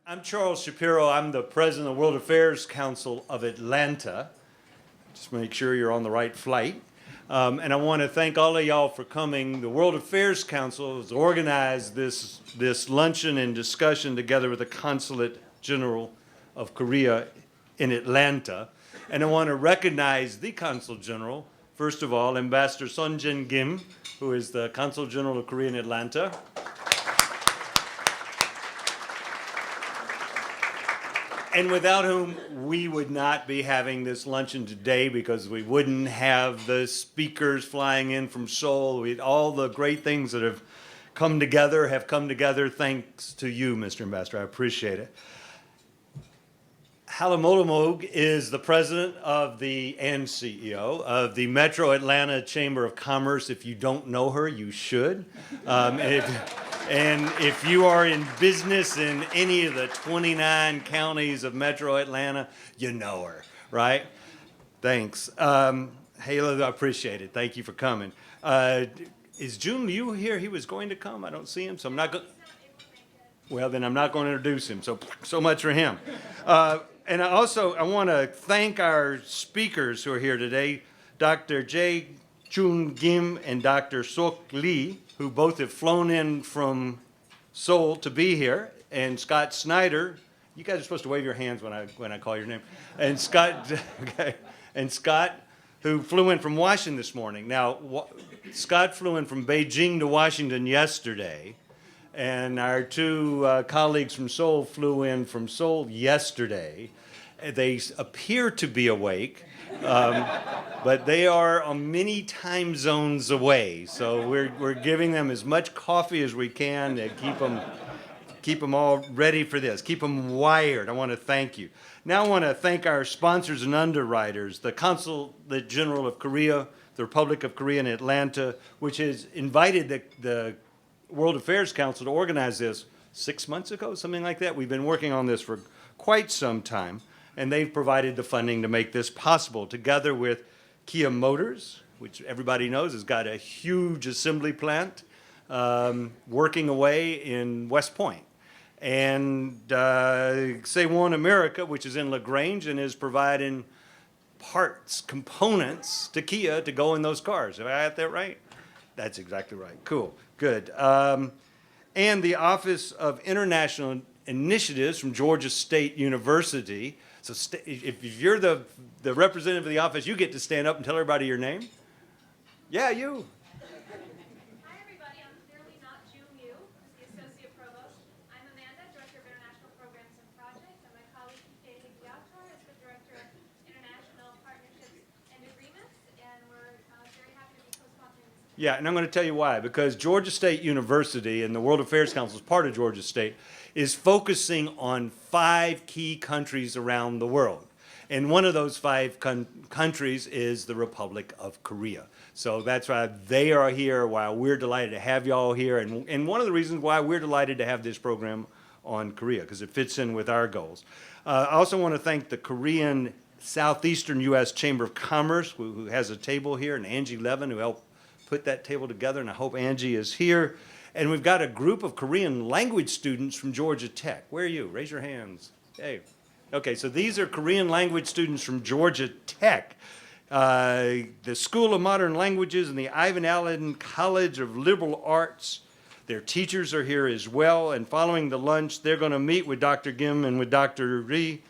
I'm Charles Shapiro. I'm the president of the World Affairs Council of Atlanta. Just make sure you're on the right flight. And I want to thank all of y'all for coming. The World Affairs Council has organized this luncheon and discussion together with the Consulate General of Korea in Atlanta. And I want to recognize the Consul General, first of all, Ambassador Luncheon Kim, who is the Consul General of Korea in Atlanta. And without whom we would not be having this luncheon today, because we wouldn't have the speakers flying in from Seoul. All the great things that have come together thanks to you, Mr. Ambassador. I appreciate it. Halamolomog is the president and CEO of the Metro Atlanta Chamber of Commerce. If you don't know her, you should. And if you are in business in any of the 29 counties of Metro Atlanta, you know her, right? Thanks. Hala, I appreciate it. Thank you for coming. Is Jun Liu here? He was going to come. I don't see him, so I'm not going. Well, then I'm not going to introduce him. So much for him. And I want to thank our speakers who are here today, Dr. Jae-Chun Kim and Dr. Suk Lee, who both have flown in from Seoul to be here, and Scott Snyder. You guys are supposed to wave your hands when I call your name. And Scott, okay, and Scott, who flew in from Washington this morning. Now, Scott flew in from Beijing to Washington yesterday, and our two colleagues from Seoul flew in from Seoul yesterday. They appear to be awake. But they are on many time zones away, so we're giving them as much coffee as we can to keep them all ready for this, keep them wired. I want to thank you. Now I want to thank our sponsors and underwriters, the Consulate General of Korea, the Republic of Korea in Atlanta, which has invited the World Affairs Council to organize this 6 months ago, something like that. We've been working on this for quite some time. And they've provided the funding to make this possible, together with Kia Motors, which everybody knows has got a huge assembly plant working away in West Point. And Sewon America, which is in LaGrange and is providing parts, components to Kia to go in those cars. Have I got that right? That's exactly right. Cool. Good. And the Office of International Initiatives from Georgia State University. So if you're the representative of the office, you get to stand up and tell everybody your name. Yeah, you. Hi, everybody. I'm clearly not Jun Liu, the Associate Provost. I'm Amanda, Director of International Programs and Projects, and my colleague Jae-Chun is the Director of International Partnerships and Agreements, and we're very happy to be co-sponsoring this. Yeah, and I'm going to tell you why. Because Georgia State University and the World Affairs Council is part of Georgia State, is focusing on 5 key countries around the world. And one of those 5 countries is the Republic of Korea. So that's why they are here, why we're delighted to have y'all here, and one of the reasons why we're delighted to have this program on Korea, because it fits in with our goals. I also want to thank the Korean Southeastern U.S. Chamber of Commerce, who has a table here, and Angie Levin, who helped put that table together, and I hope Angie is here. And we've got a group of Korean language students from Georgia Tech. Where are you? Raise your hands. Hey. Okay, so these are Korean language students from Georgia Tech, the School of Modern Languages and the Ivan Allen College of Liberal Arts. Their teachers are here as well. And following the lunch, they're going to meet with Dr. Kim and with Dr. Ri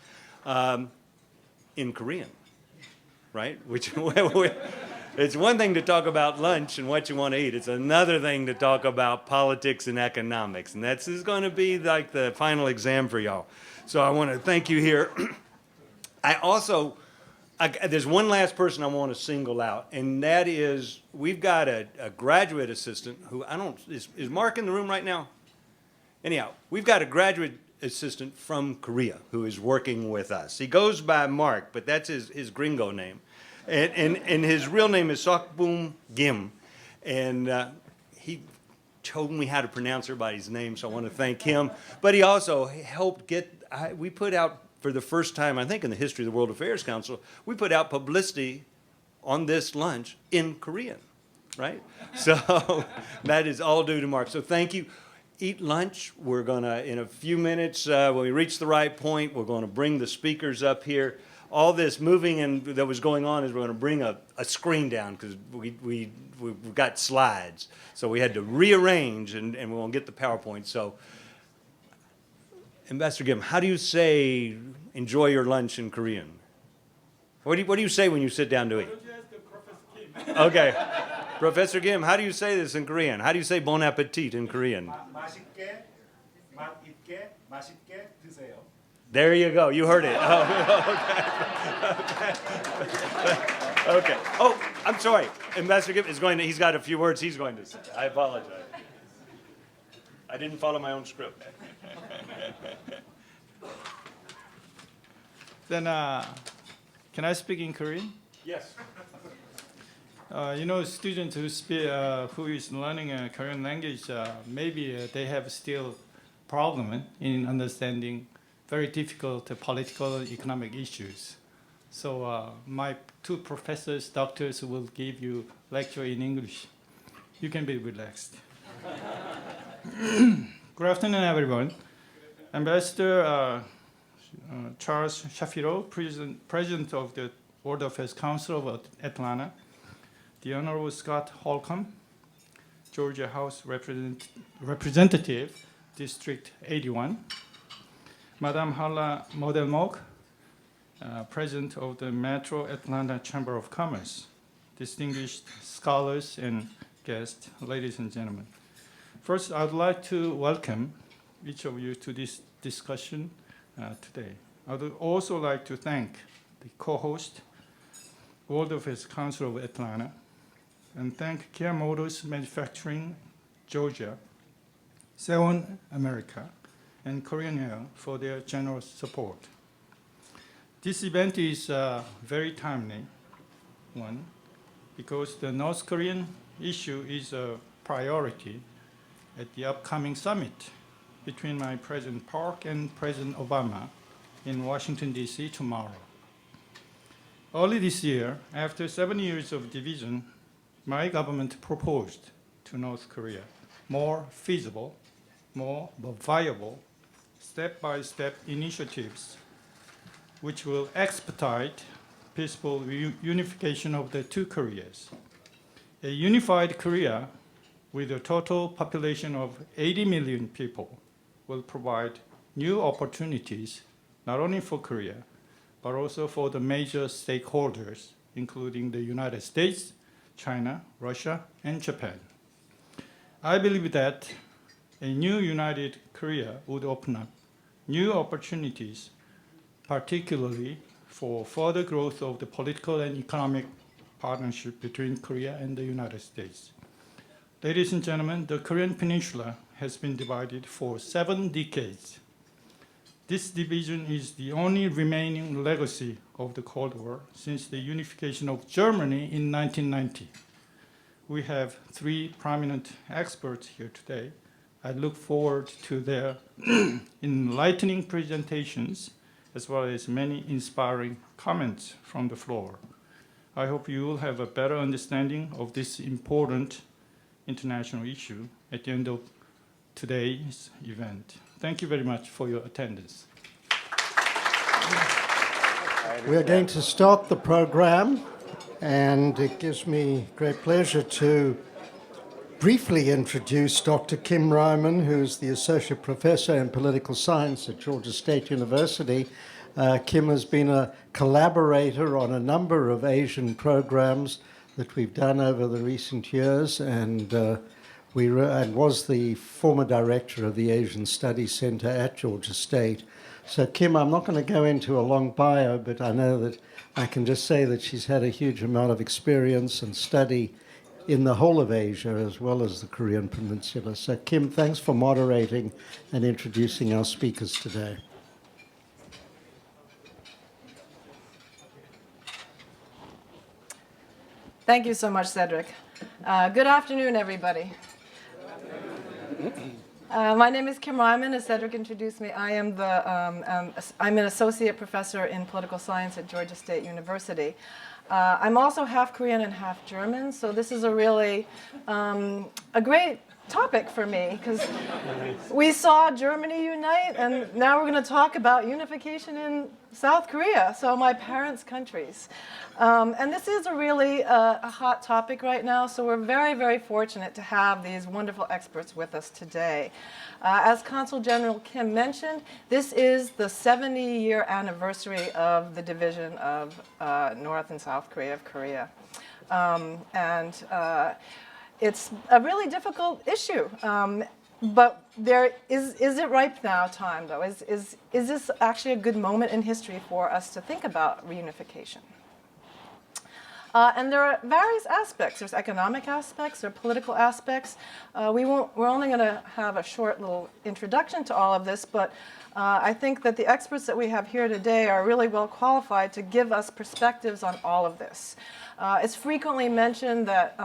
in Korean, right? Which it's one thing to talk about lunch and what you want to eat. It's another thing to talk about politics and economics. And this is going to be like the final exam for y'all. So I want to thank you here. There's one last person I want to single out, and that is we've got a graduate assistant who is Mark in the room right now? Anyhow, we've got a graduate assistant from Korea who is working with us. He goes by Mark, but that's his gringo name. And his real name is Suk Kim, and he told me how to pronounce everybody's name, so I want to thank him. But he also helped we put out, for the first time, I think in the history of the World Affairs Council, we put out publicity on this lunch in Korean, right? So that is all due to Mark. So thank you. eat lunch. We're going to, in a few minutes, when we reach the right point, we're going to bring the speakers up here. All this moving and that was going on is we're going to bring a screen down because we've got slides. So we had to rearrange and we're going to get the PowerPoint. So, Ambassador Kim, how do you say enjoy your lunch in Korean? What do you say when you sit down to eat? Okay. Professor Kim, how do you say this in Korean? How do you say bon appetit in Korean? 맛있게, 맛있게, 맛있게 드세요. There you go. You heard it. Oh, okay. Okay. Oh, I'm sorry. Ambassador Kim is going to, he's got a few words he's going to say. I apologize. I didn't follow my own script. Then, can I speak in Korean? Yes. Students who is learning a Korean language, maybe they have still problem in understanding very difficult political economic issues. So my two professors, doctors, will give you lecture in English. You can be relaxed. Good afternoon, everyone. Ambassador Charles Shapiro, President of the World Affairs Council of Atlanta, the Honorable Scott Holcomb, Georgia House Representative, District 81, Madame Hala Modelmog, President of the Metro Atlanta Chamber of Commerce, distinguished scholars and guests, ladies and gentlemen. First, I'd like to welcome each of you to this discussion today. I would also like to thank the co-host, World Affairs Council of Atlanta, and thank Kia Motors Manufacturing Georgia, Sewon America, and Korean Air for their generous support. This event is a very timely one because the North Korean issue is a priority at the upcoming summit between my President Park and President Obama in Washington, D.C. tomorrow. Early this year, after 7 years of division, my government proposed to North Korea more feasible, more viable, step-by-step initiatives which will expedite peaceful unification of the two Koreas. A unified Korea with a total population of 80 million people will provide new opportunities not only for Korea, but also for the major stakeholders, including the United States, China, Russia, and Japan. I believe that a new united Korea would open up new opportunities, particularly for further growth of the political and economic partnership between Korea and the United States. Ladies and gentlemen, the Korean Peninsula has been divided for 7 decades. This division is the only remaining legacy of the Cold War since the unification of Germany in 1990. We have 3 prominent experts here today. I look forward to their enlightening presentations as well as many inspiring comments from the floor. I hope you will have a better understanding of this important international issue at the end of today's event. Thank you very much for your attendance. We are going to start the program, and it gives me great pleasure to briefly introduce Dr. Kim Reimann, who's the Associate Professor in Political Science at Georgia State University. Kim has been a collaborator on a number of Asian programs that we've done over the recent years, and was the former director of the Asian Studies Center at Georgia State. So Kim, I'm not going to go into a long bio, but I know that I can just say that she's had a huge amount of experience and study in the whole of Asia as well as the Korean Peninsula. So Kim, thanks for moderating and introducing our speakers today. Thank you so much, Cedric. Good afternoon, everybody. My name is Kim Reimann. As Cedric introduced me, I'm an associate professor in political science at Georgia State University. I'm also half Korean and half German, so this is a really a great topic for me because we saw Germany unite, and now we're going to talk about unification in South Korea, so my parents' countries. And this is a really a hot topic right now, so we're very, very fortunate to have these wonderful experts with us today. As Consul General Kim mentioned, this is the 70-year anniversary of the division of North and South Korea, of Korea. It's a really difficult issue, but is it ripe now time, though? Is this actually a good moment in history for us to think about reunification? And there are various aspects. There's economic aspects, there are political aspects. We're only going to have a short little introduction to all of this, but I think that the experts that we have here today are really well qualified to give us perspectives on all of this. It's frequently mentioned that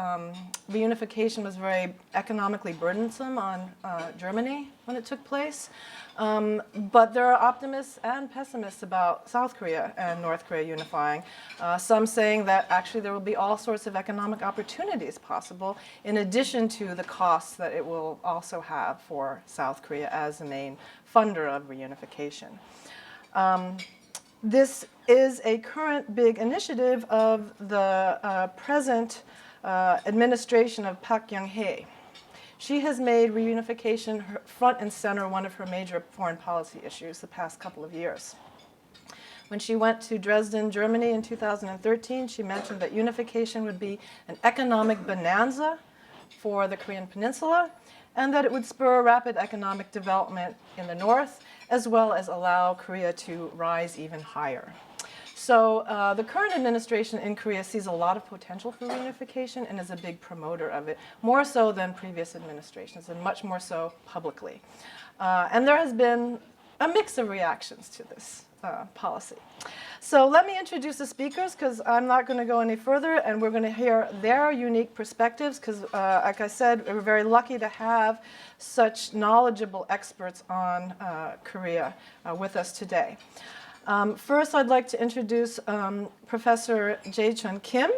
reunification was very economically burdensome on Germany when it took place. But there are optimists and pessimists about South Korea and North Korea unifying. Some saying that actually there will be all sorts of economic opportunities possible in addition to the costs that it will also have for South Korea as the main funder of reunification. This is a current big initiative of the present administration of Park Geun-hye. She has made reunification front and center one of her major foreign policy issues the past couple of years. When she went to Dresden, Germany in 2013, she mentioned that unification would be an economic bonanza for the Korean Peninsula, and that it would spur rapid economic development in the north, as well as allow Korea to rise even higher. So the current administration in Korea sees a lot of potential for reunification and is a big promoter of it, more so than previous administrations, and much more so publicly. And there has been a mix of reactions to this policy. So let me introduce the speakers, because I'm not going to go any further, and we're going to hear their unique perspectives, because like I said, we're very lucky to have such knowledgeable experts on Korea with us today. First, I'd like to introduce Professor Jae-Chun Kim,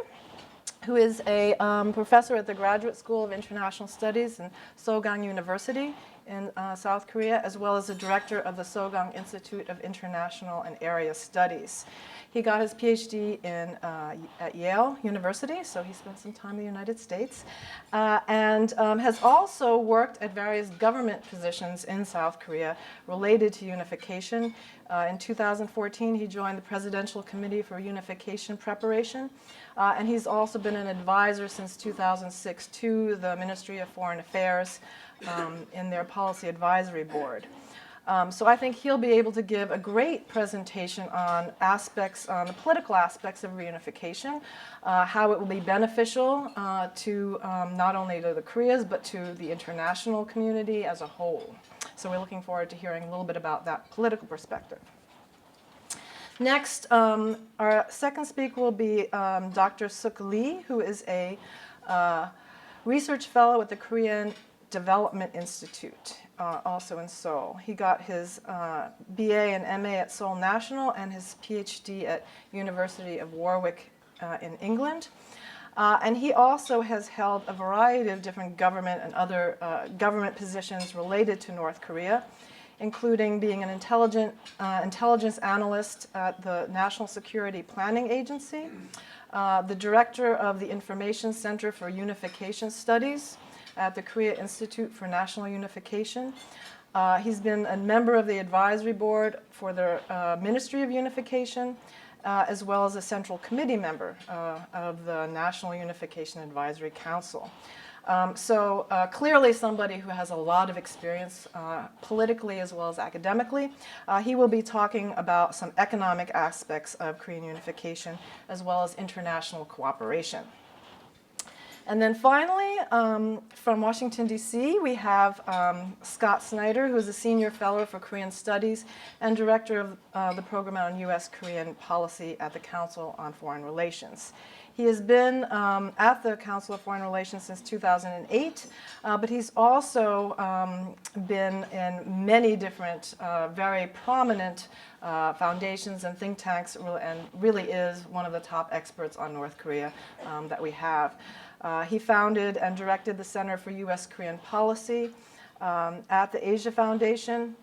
who is a professor at the Graduate School of International Studies in Sogang University in South Korea, as well as the director of the Sogang Institute of International and Area Studies. He got his PhD at Yale University, so he spent some time in the United States, and has also worked at various government positions in South Korea related to unification. In 2014, he joined the Presidential Committee for Unification Preparation, and he's also been an advisor since 2006 to the Ministry of Foreign Affairs in their Policy Advisory Board. So I think he'll be able to give a great presentation on the political aspects of reunification, how it will be beneficial to not only to the Koreas, but to the international community as a whole. So we're looking forward to hearing a little bit about that political perspective. Next, our second speaker will be Dr. Suk Lee, who is a research fellow at the Korean Development Institute, also in Seoul. He got his BA and MA at Seoul National and his PhD at University of Warwick in England. And he also has held a variety of different government and other government positions related to North Korea, including being an intelligence analyst at the National Security Planning Agency, the director of the Information Center for Unification Studies at the Korea Institute for National Unification. He's been a member of the advisory board for the Ministry of Unification, as well as a central committee member of the National Unification Advisory Council. So clearly somebody who has a lot of experience politically as well as academically. He will be talking about some economic aspects of Korean unification as well as international cooperation. And then finally, from Washington, D.C., we have Scott Snyder, who is a senior fellow for Korean Studies and director of the program on U.S.-Korean policy at the Council on Foreign Relations. He has been at the Council of Foreign Relations since 2008, but he's also been in many different, very prominent foundations and think tanks, and really is one of the top experts on North Korea that we have. He founded and directed the Center for U.S.-Korean Policy at the Asia Foundation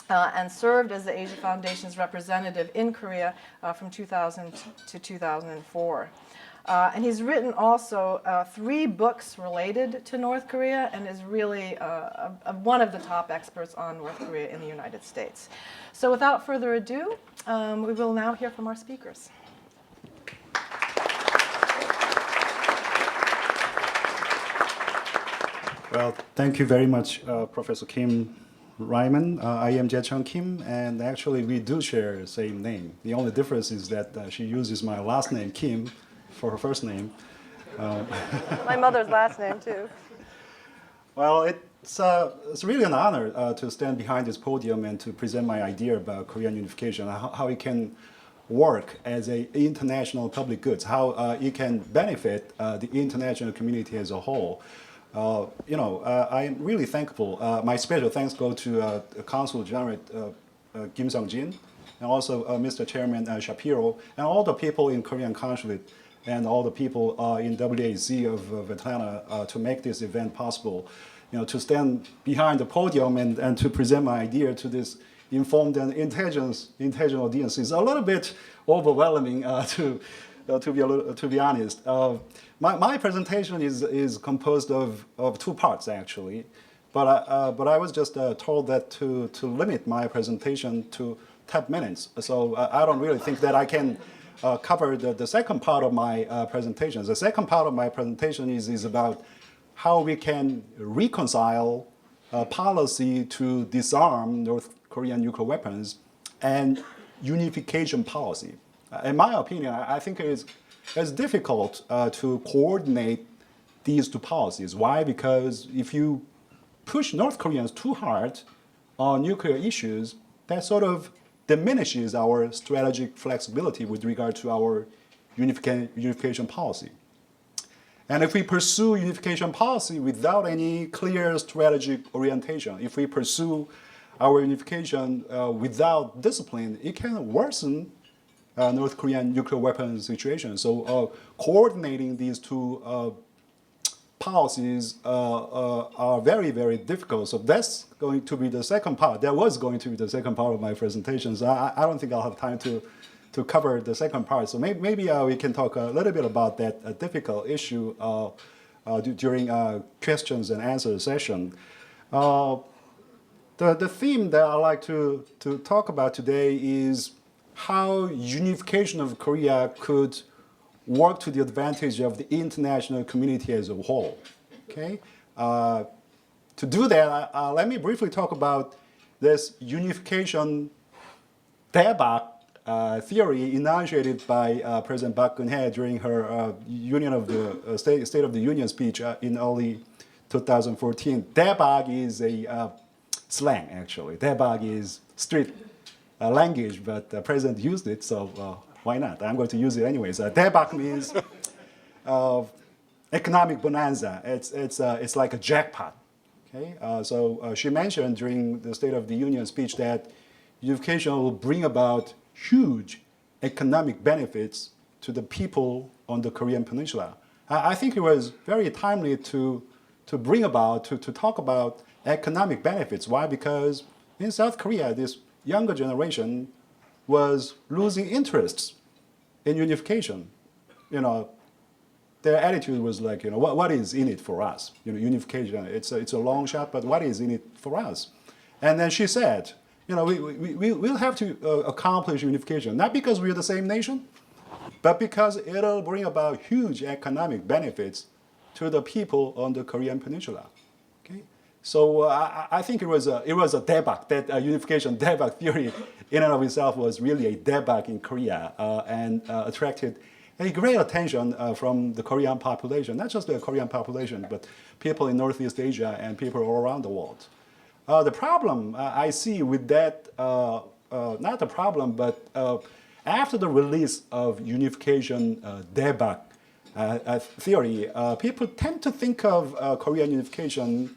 and served as the Asia Foundation's representative in Korea from 2000 to 2004. And he's written also 3 books related to North Korea and is really one of the top experts on North Korea in the United States. So without further ado, we will now hear from our speakers. Well, thank you very much, Professor Kim Reimann. I am Jae-Chun Kim, and actually we do share the same name. The only difference is that she uses my last name, Kim, for her first name. My mother's last name, too. Well, it's really an honor to stand behind this podium and to present my idea about Korean unification, how it can work as an international public goods, how it can benefit the international community as a whole. I'm really thankful. My special thanks go to Consulate General Kim Sung-jin, and also Mr. Chairman Shapiro, and all the people in Korean Consulate, and all the people in WAC of Atlanta to make this event possible. To stand behind the podium and to present my idea to this informed and intelligent audience is a little bit overwhelming to be honest. My presentation is composed of 2 parts actually, but I was just told that to limit my presentation to 10 minutes. So I don't really think that I can cover the second part of my presentation. The second part of my presentation is about how we can reconcile policy to disarm North Korean nuclear weapons and unification policy. In my opinion, I think it's difficult to coordinate these 2 policies. Why? Because if you push North Koreans too hard on nuclear issues, that sort of diminishes our strategic flexibility with regard to our unification policy. And if we pursue unification policy without any clear strategic orientation, if we pursue our unification without discipline, it can worsen North Korean nuclear weapons situation. So coordinating these 2 policies are very, very difficult. So that's going to be the second part. That was going to be the second part of my presentation. So I don't think I'll have time to cover the second part. So maybe we can talk a little bit about that difficult issue during questions and answer session. The theme that I'd like to talk about today is how unification of Korea could work to the advantage of the international community as a whole. Okay? To do that, let me briefly talk about this unification 대박 theory enunciated by President Park Geun-hye during her State of the Union speech in early 2014. 대박 is a slang, actually. 대박 is street language, but the president used it, so why not? I'm going to use it anyways. 대박 means economic bonanza. It's like a jackpot. Okay, so she mentioned during the State of the Union speech that unification will bring about huge economic benefits to the people on the Korean Peninsula. I think it was very timely to bring about, to talk about economic benefits. Why? Because in South Korea, this younger generation was losing interests in unification. Their attitude was like, what is in it for us? Unification, it's a long shot, but what is in it for us? And then she said, we'll have to accomplish unification, not because we're the same nation, but because it'll bring about huge economic benefits to the people on the Korean Peninsula. Okay? So I think it was a 대박, that unification 대박 theory in and of itself was really a 대박 in Korea and attracted a great attention from the Korean population, not just the Korean population, but people in Northeast Asia and people all around the world. The problem I see with that, not the problem, but after the release of unification 대박 theory, people tend to think of Korean unification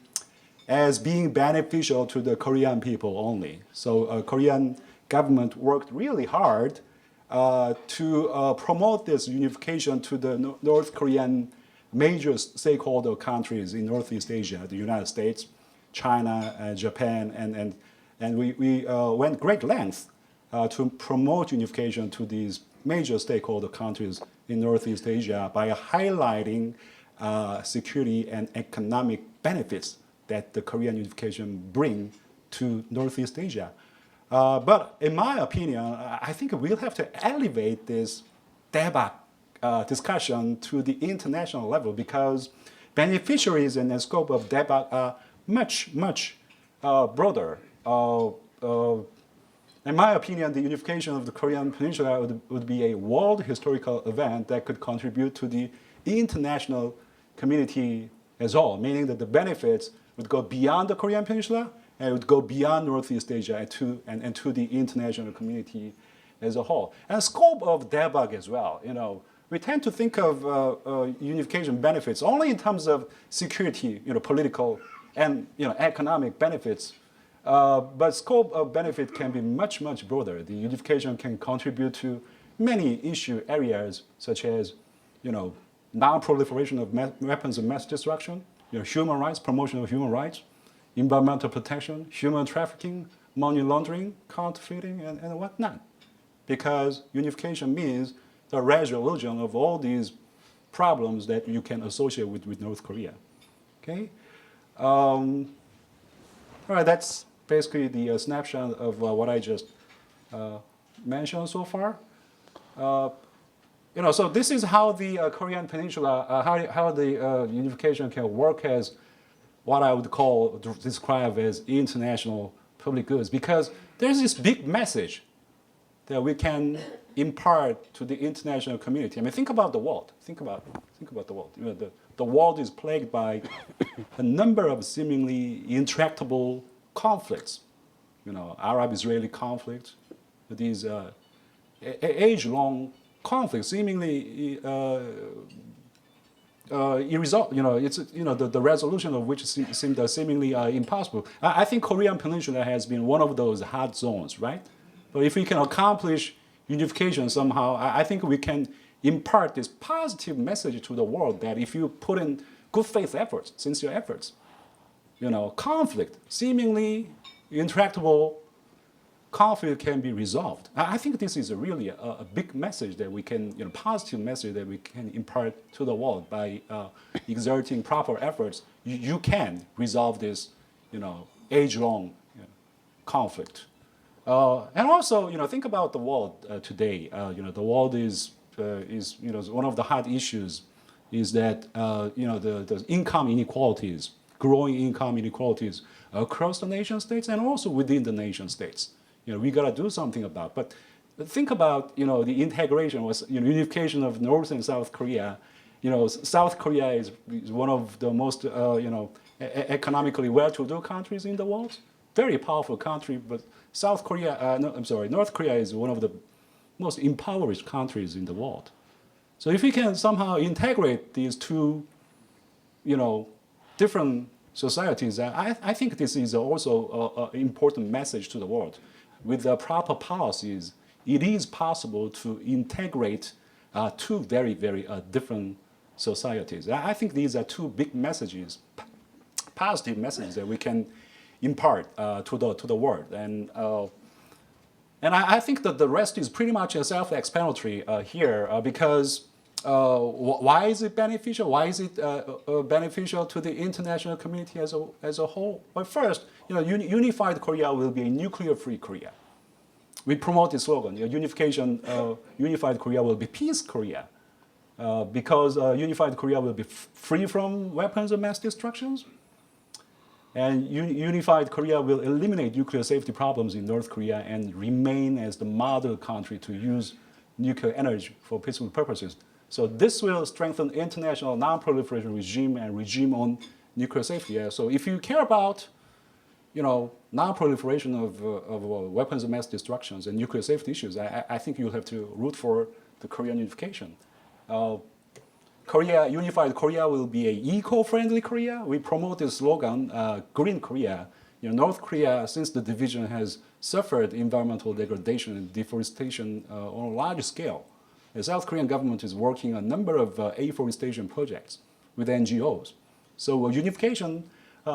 as being beneficial to the Korean people only. So Korean government worked really hard to promote this unification to the North Korean major stakeholder countries in Northeast Asia, the United States, China, Japan, and we went great lengths to promote unification to these major stakeholder countries in Northeast Asia by highlighting security and economic benefits that the Korean unification bring to Northeast Asia. But in my opinion, I think we'll have to elevate this DEBAC discussion to the international level because beneficiaries and the scope of DEBAC are much broader. In my opinion, the unification of the Korean Peninsula would be a world historical event that could contribute to the international community as all, meaning that the benefits would go beyond the Korean Peninsula and it would go beyond Northeast Asia and to the international community as a whole. And scope of DEBAC as well, we tend to think of unification benefits only in terms of security, political and economic benefits. But scope of benefit can be much broader. The unification can contribute to many issue areas such as, non-proliferation of weapons of mass destruction, human rights, promotion of human rights, environmental protection, human trafficking, money laundering, counterfeiting, and whatnot. Because unification means the resolution of all these problems that you can associate with North Korea. Okay? All right, that's basically the snapshot of what I just mentioned so far. So this is how the Korean Peninsula, how the unification can work as what I would describe as international public goods, because there's this big message that we can impart to the international community. I mean, think about the world. Think about the world. The world is plagued by a number of seemingly intractable conflicts. Arab-Israeli conflict, these age-long conflicts, seemingly irresolvable. The resolution of which seemed seemingly impossible. I think Korean Peninsula has been one of those hot zones, right? But if we can accomplish unification somehow, I think we can impart this positive message to the world that if you put in good faith efforts, sincere efforts, conflict, seemingly intractable conflict can be resolved. I think this is really a big message that we can, positive message that we can impart to the world by exerting proper efforts. You can resolve this, age-long conflict. And also, think about the world today. The world is one of the hot issues is that the income inequalities, growing income inequalities across the nation states and also within the nation states. We got to do something about. But think about the integration, unification of North and South Korea. South Korea is one of the most economically well-to-do countries in the world. Very powerful country, but North Korea is one of the most impoverished countries in the world. So if we can somehow integrate these two, different societies, I think this is also an important message to the world. With the proper policies, it is possible to integrate two very different societies. I think these are two big messages, positive messages that we can impart to the world. And I think that the rest is pretty much self-explanatory here because why is it beneficial? Why is it beneficial to the international community as a whole? Well, first, unified Korea will be a nuclear-free Korea. We promote the slogan, unification, unified Korea will be peace Korea. Because unified Korea will be free from weapons of mass destructions. And unified Korea will eliminate nuclear safety problems in North Korea and remain as the model country to use nuclear energy for peaceful purposes. So this will strengthen international non-proliferation regime and regime on nuclear safety. So if you care about, non-proliferation of weapons of mass destructions and nuclear safety issues, I think you'll have to root for the Korean unification. Unified Korea will be an eco-friendly Korea. We promote the slogan, Green Korea. North Korea, since the division, has suffered environmental degradation and deforestation on a large scale. The South Korean government is working on a number of afforestation projects. with NGOs. So unification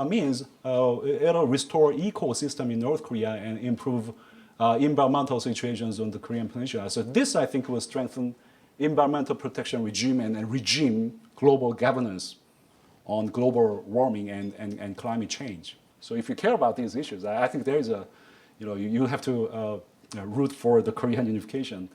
means it'll restore ecosystem in North Korea and improve environmental situations on the Korean Peninsula. So this, I think, will strengthen environmental protection regime and regime global governance on global warming and climate change. So if you care about these issues, I think there is a, you have to root for the Korean unification.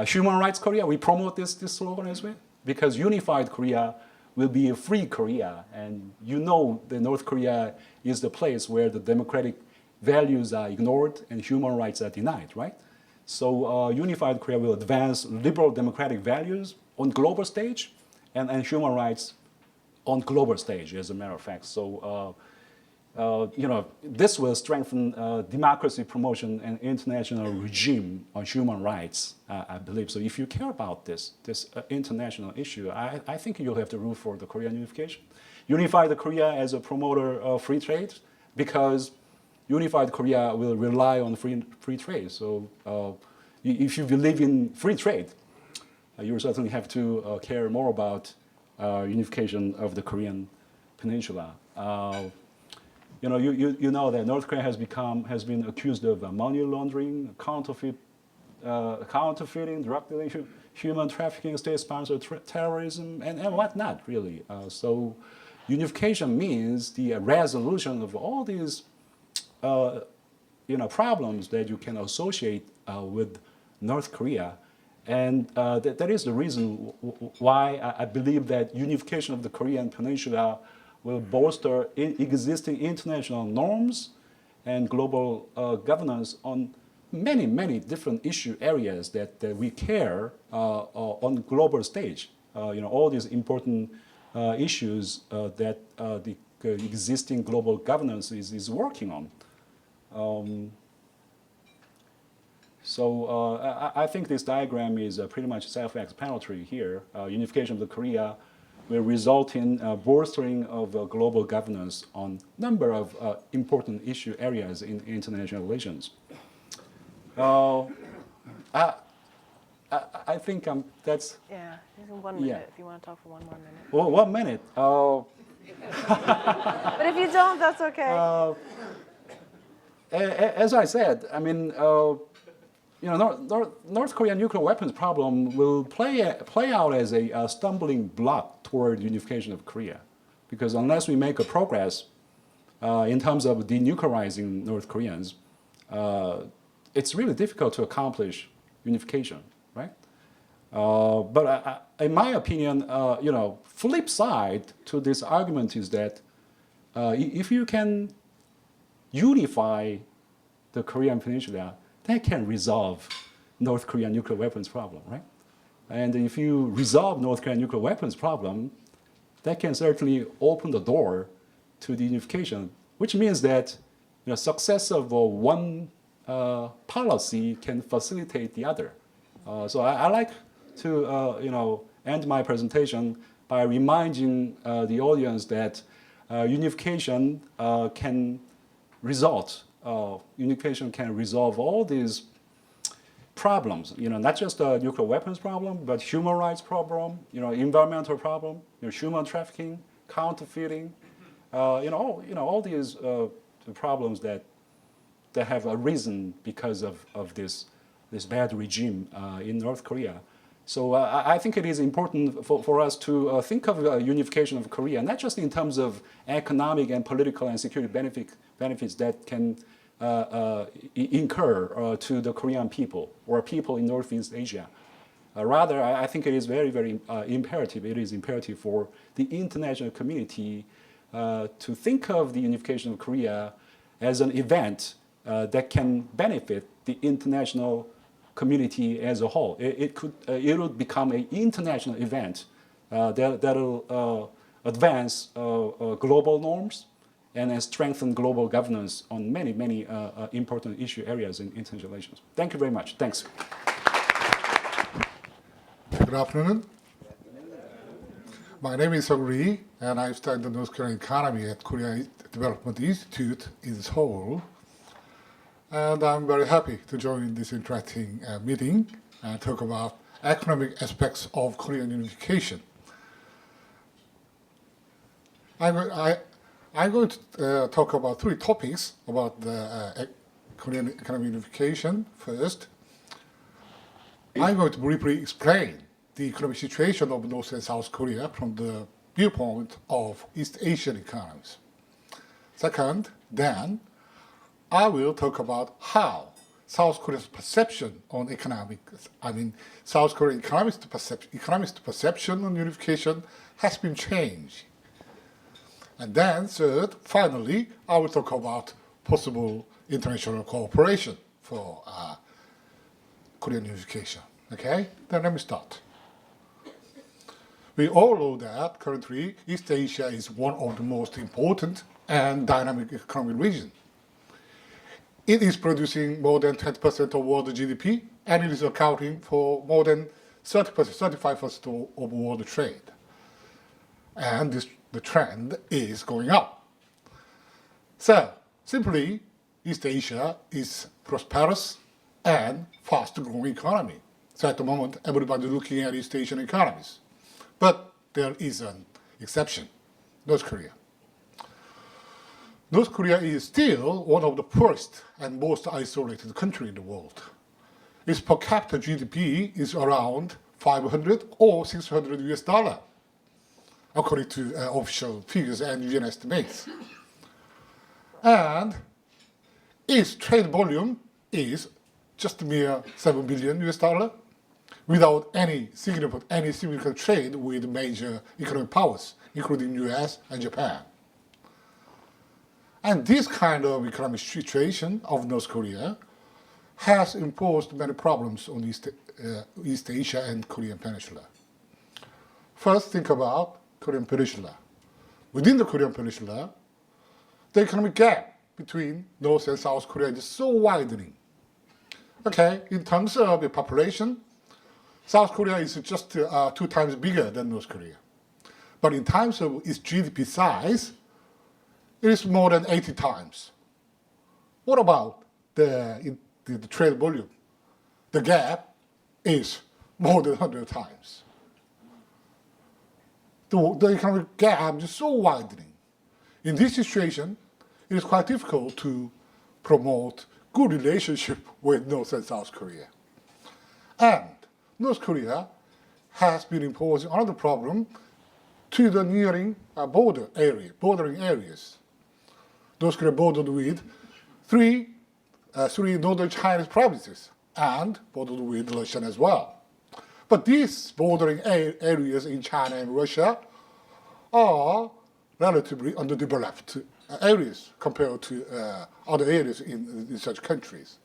Human Rights Korea, we promote this slogan as well, because unified Korea will be a free Korea. And that North Korea is the place where the democratic values are ignored and human rights are denied, right? So unified Korea will advance liberal democratic values on global stage and human rights on global stage, as a matter of fact. So, this will strengthen democracy promotion and international regime on human rights, I believe. So if you care about this international issue, I think you'll have to root for the Korean unification. Unify the Korea as a promoter of free trade, because unified Korea will rely on free trade. So if you believe in free trade, you certainly have to care more about unification of the Korean Peninsula. You know that North Korea has been accused of money laundering, counterfeiting, drug dealing, human trafficking, state-sponsored terrorism, and whatnot, really. So unification means the resolution of all these problems that you can associate with North Korea. And that is the reason why I believe that unification of the Korean Peninsula will bolster existing international norms and global governance on many, many different issue areas that we care on global stage. All these important issues that the existing global governance is working on. So I think this diagram is pretty much self-explanatory here. Unification of the Korea will result in bolstering of global governance on a number of important issue areas in international relations. I think that's... Yeah, 1 minute Yeah. if you want to talk for 1 more minute. Well, 1 minute. But if you don't, that's okay. As I said, I mean, North Korean nuclear weapons problem will play out as a stumbling block toward unification of Korea, because unless we make a progress in terms of denuclearizing North Koreans, it's really difficult to accomplish unification, right? But in my opinion, flip side to this argument is that if you can unify the Korean Peninsula, that can resolve North Korean nuclear weapons problem, right? And if you resolve North Korean nuclear weapons problem, that can certainly open the door to the unification, which means that success of one policy can facilitate the other. So I like to end my presentation by reminding the audience that unification can resolve all these problems, not just the nuclear weapons problem, but human rights problem, environmental problem, human trafficking, counterfeiting, all these problems that have arisen because of this bad regime in North Korea. So I think it is important for us to think of unification of Korea, not just in terms of economic and political and security benefits that can incur to the Korean people or people in Northeast Asia. Rather, I think it is very, very imperative. It is imperative for the international community to think of the unification of Korea as an event that can benefit the international community as a whole. It would become an international event that will advance global norms and strengthen global governance on many, many important issue areas in international relations. Thank you very much. Thanks. Good afternoon. My name is Suk Lee, and I study the North Korean economy at Korea Development Institute in Seoul. And I'm very happy to join this interesting meeting and talk about economic aspects of Korean unification. I'm going to talk about 3 topics about the Korean economic unification. First, I'm going to briefly explain the economic situation of North and South Korea from the viewpoint of East Asian economies. Second, then, I will talk about how South Korea's perception on South Korean economists' perception on unification has been changed. And then, third, finally, I will talk about possible international cooperation for Korean unification. Okay? Then let me start. We all know that currently East Asia is one of the most important and dynamic economic regions. It is producing more than 20% of world GDP, and it is accounting for more than 30%, 35% of world trade. And the trend is going up. So, simply, East Asia is prosperous and fast-growing economy. So at the moment, everybody is looking at East Asian economies. But there is an exception, North Korea. North Korea is still one of the poorest and most isolated country in the world. Its per capita GDP is around 500 or 600 US dollar, according to official figures and UN estimates. And its trade volume is just a mere 7 billion US dollar, without any significant trade with major economic powers, including US and Japan. And this kind of economic situation of North Korea has imposed many problems on East Asia and Korean Peninsula. First, think about Korean Peninsula. Within the Korean Peninsula, the economic gap between North and South Korea is so widening. Okay, in terms of the population, South Korea is just 2 times bigger than North Korea. But in terms of its GDP size, it is more than 80 times. What about the trade volume? The gap is more than 100 times. The economic gap is so widening. In this situation, it is quite difficult to promote good relationship with North and South Korea. And North Korea has been imposing another problem to the nearing bordering areas. North Korea bordered with three northern Chinese provinces and bordered with Russia as well. But these bordering areas in China and Russia are relatively underdeveloped areas compared to other areas in such countries.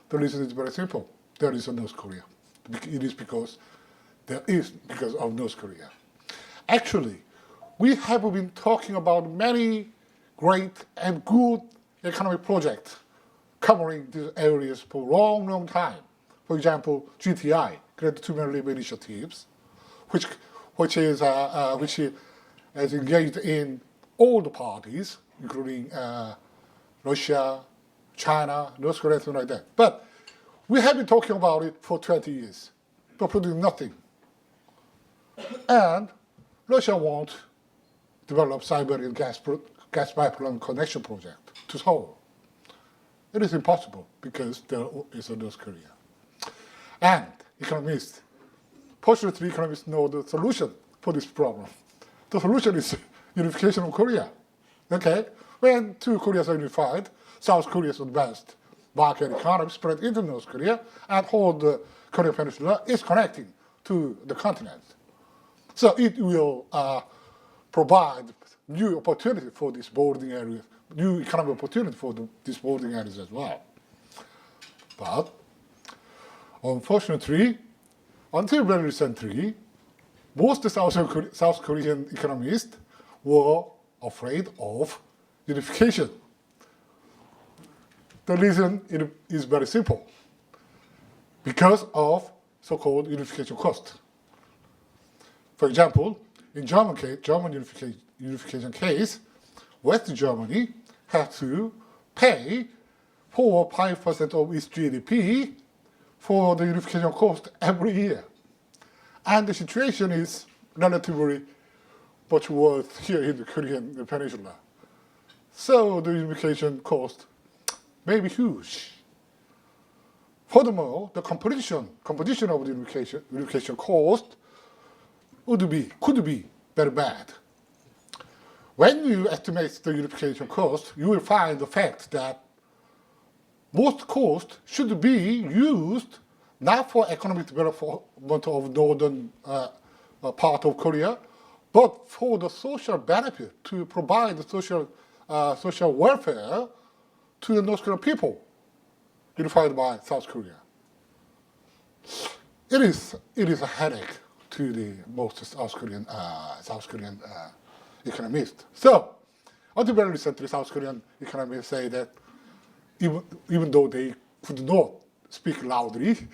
The reason is very simple. There is a North Korea. It is because of North Korea. Actually, we have been talking about many great and good economic projects covering these areas for a long, long time. For example, GTI, Greater Two-Man Labor Initiatives, which is engaged in all the parties, including Russia, China, North Korea, something like that. But we have been talking about it for 20 years, but producing nothing. And Russia won't develop Siberian gas pipeline connection project to Seoul. It is impossible because there is a North Korea. And fortunately, economists know the solution for this problem. The solution is unification of Korea. Okay? When 2 Koreas are unified, South Korea's advanced market economy spread into North Korea, and whole the Korean Peninsula is connecting to the continent. So it will provide new opportunity for this bordering area, new economic opportunity for these bordering areas as well. But unfortunately, until very recently, most South Korean economists were afraid of unification. The reason is very simple. Because of so-called unification cost. For example, in German unification case, West Germany had to pay 4 or 5% of its GDP for the unification cost every year. And the situation is relatively much worth here in the Korean Peninsula. So the unification cost may be huge. Furthermore, the composition of the unification cost could be very bad. When you estimate the unification cost, you will find the fact that most cost should be used not for economic development of northern part of Korea, but for the social benefit, to provide the social welfare to the North Korean people, unified by South Korea. It is a headache to the most South Korean economists. So, until very recently, South Korean economists say that even though they could not speak loudly,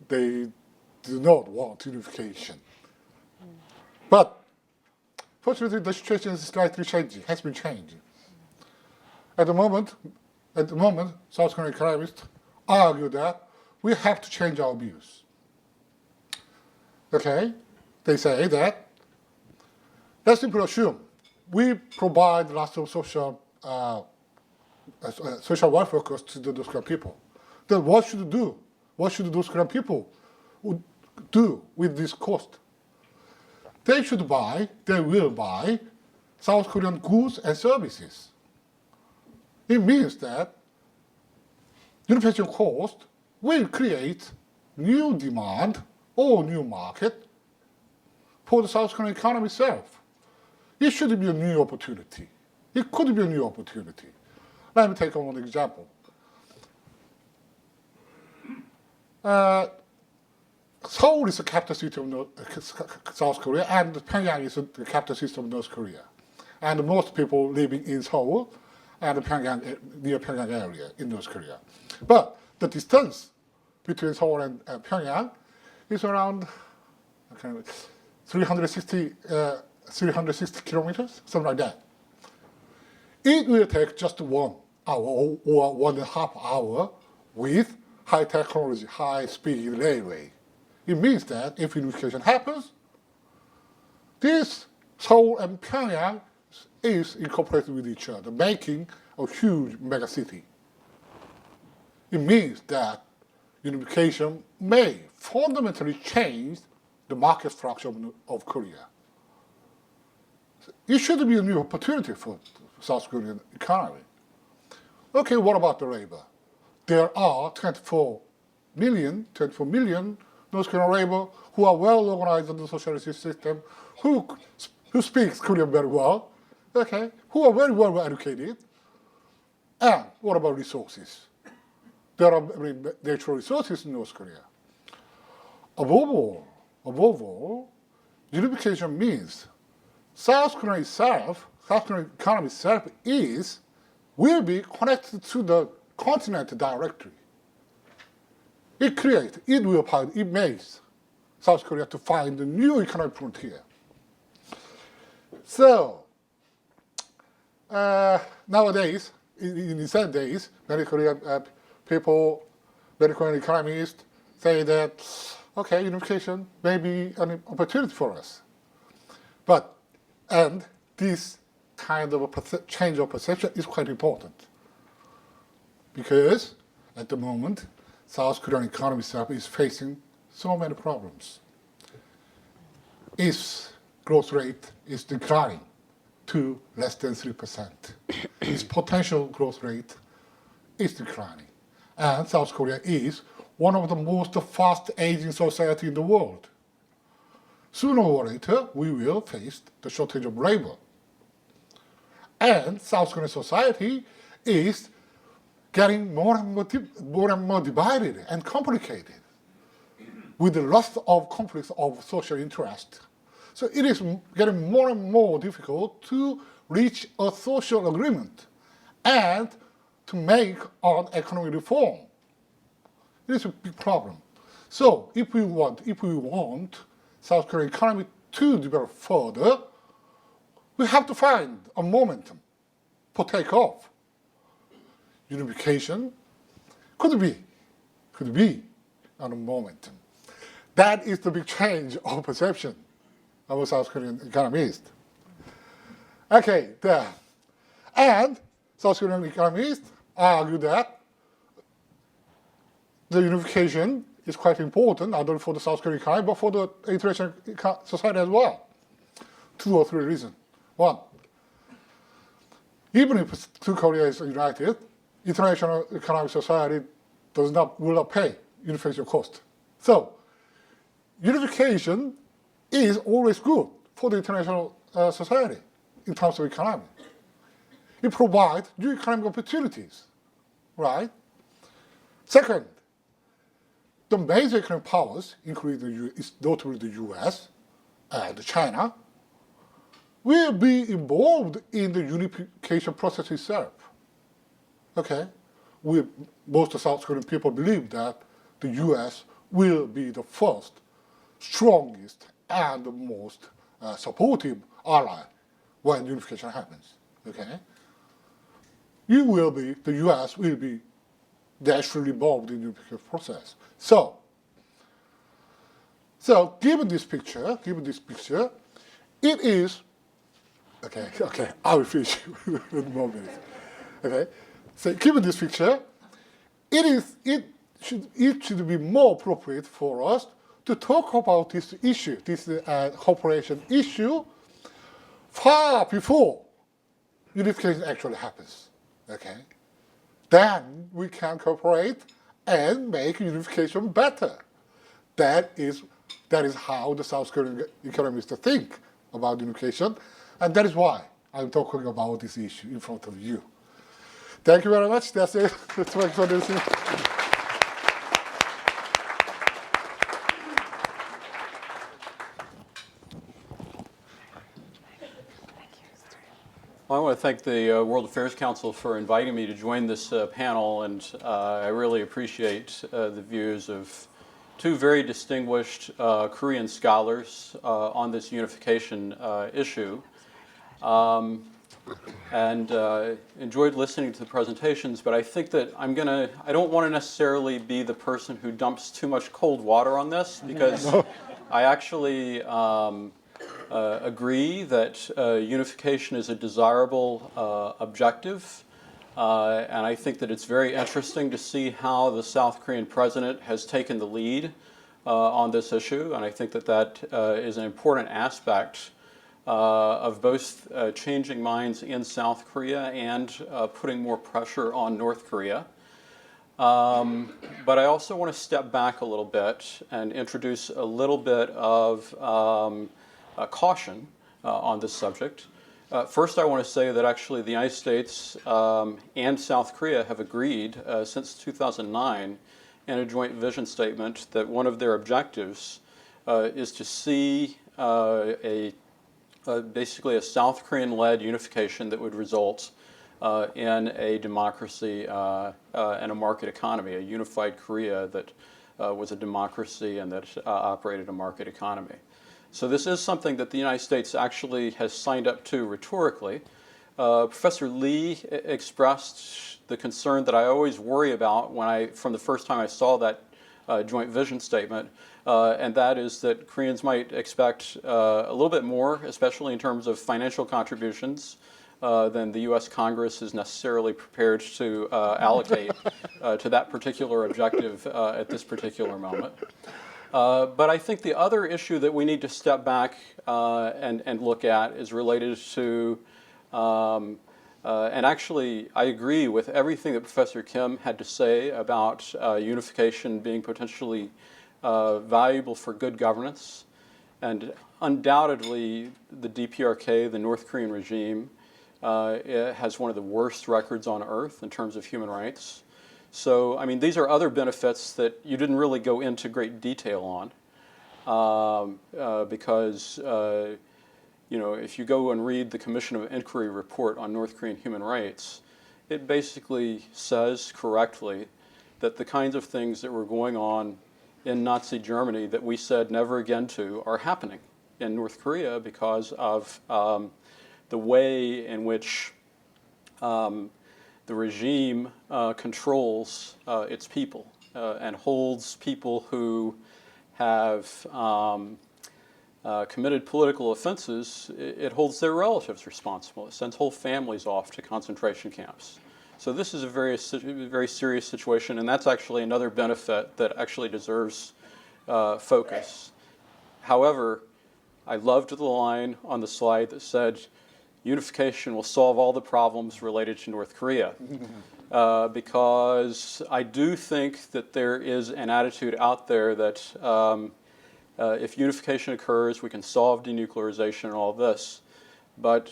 they do not want unification. But fortunately, the situation is slightly changing, has been changing. At the moment, South Korean economists argue that we have to change our views. Okay, they say that let's simply assume we provide lots of social welfare costs to those Korean people. Then what should we do? What should those Korean people do with this cost? They will buy South Korean goods and services. It means that unification cost will create new demand or new market for the South Korean economy itself. It should be a new opportunity. It could be a new opportunity. Let me take one example. Seoul is the capital city of South Korea, and Pyongyang is the capital city of North Korea. And most people living in Seoul and near Pyongyang area in North Korea. But the distance between Seoul and Pyongyang is around 360 kilometers, something like that. It will take just 1 hour or 1.5 hours with high technology, high-speed railway. It means that if unification happens, this Seoul and Pyongyang is incorporated with each other, making a huge megacity. It means that unification may fundamentally change the market structure of Korea. It should be a new opportunity for South Korean economy. Okay, what about the labor? There are 24 million North Korean labor who are well organized in the socialist system, who speaks Korean very well, okay, who are very well educated. And what about resources? There are natural resources in North Korea. Above all, unification means South Korea economy itself will be connected to the continent directly. It makes South Korea to find a new economic frontier. So, nowadays, in recent days, many Korean people, many Korean economists say that, okay, unification may be an opportunity for us. And this kind of a change of perception is quite important. Because at the moment, South Korean economy itself is facing so many problems. Its growth rate is declining to less than 3%. Its potential growth rate is declining. And South Korea is one of the most fast aging society in the world. Sooner or later, we will face the shortage of labor. And South Korean society is getting more and more divided and complicated with the loss of conflicts of social interest. So it is getting more and more difficult to reach a social agreement and to make an economic reform. It is a big problem. So if we want South Korean economy to develop further, we have to find a momentum for takeoff. Unification could be a momentum. That is the big change of perception of South Korean economists. Okay, there. And South Korean economists argue that the unification is quite important, not only for the South Korean economy, but for the international society as well. 2 or 3 reasons. One, even if 2 Korea is united, international economic society will not pay unification cost. So, unification is always good for the international society in terms of economy. It provides new economic opportunities, right? Second, the major economic powers, including notably the US and China, will be involved in the unification process itself. Okay? Most South Korean people believe that the US will be the first, strongest, and the most supportive ally when unification happens. Okay? The US will be naturally involved in the unification process. So given this picture, it is, okay, I will finish in a moment. Okay, so given this picture, it should be more appropriate for us to talk about this issue, this cooperation issue, far before unification actually happens. Okay, then we can cooperate and make unification better. That is how the South Korean economists think about unification, and that is why I'm talking about this issue in front of you. Thank you very much. That's it. That's my explanation. Well, I want to thank the World Affairs Council for inviting me to join this panel, and I really appreciate the views of 2 very distinguished Korean scholars on this unification issue. And enjoyed listening to the presentations, but I think that I don't want to necessarily be the person who dumps too much cold water on this, because I actually agree that unification is a desirable objective, and I think that it's very interesting to see how the South Korean president has taken the lead on this issue, and I think that is an important aspect of both changing minds in South Korea and putting more pressure on North Korea. But I also want to step back a little bit and introduce a little bit of caution on this subject. First, I want to say that actually the United States and South Korea have agreed since 2009 in a joint vision statement that one of their objectives is to see basically a South Korean-led unification that would result in a democracy and a market economy, a unified Korea that was a democracy and that operated a market economy. So this is something that the United States actually has signed up to rhetorically. Professor Lee expressed the concern that I always worry about from the first time I saw that joint vision statement, and that is that Koreans might expect a little bit more, especially in terms of financial contributions, than the U.S. Congress is necessarily prepared to allocate to that particular objective at this particular moment. But I think the other issue that we need to step back and look at is related to, and actually I agree with everything that Professor Kim had to say about unification being potentially valuable for good governance. And undoubtedly the DPRK, the North Korean regime, it has one of the worst records on earth in terms of human rights. So, I mean, these are other benefits that you didn't really go into great detail on because, if you go and read the Commission of Inquiry report on North Korean human rights, it basically says correctly that the kinds of things that were going on in Nazi Germany that we said never again to are happening in North Korea because of the way in which the regime controls its people and holds people who have committed political offenses, it holds their relatives responsible. It sends whole families off to concentration camps. So this is a very serious situation, and that's actually another benefit that actually deserves focus. However, I loved the line on the slide that said, unification will solve all the problems related to North Korea. Because I do think that there is an attitude out there that if unification occurs, we can solve denuclearization and all this. But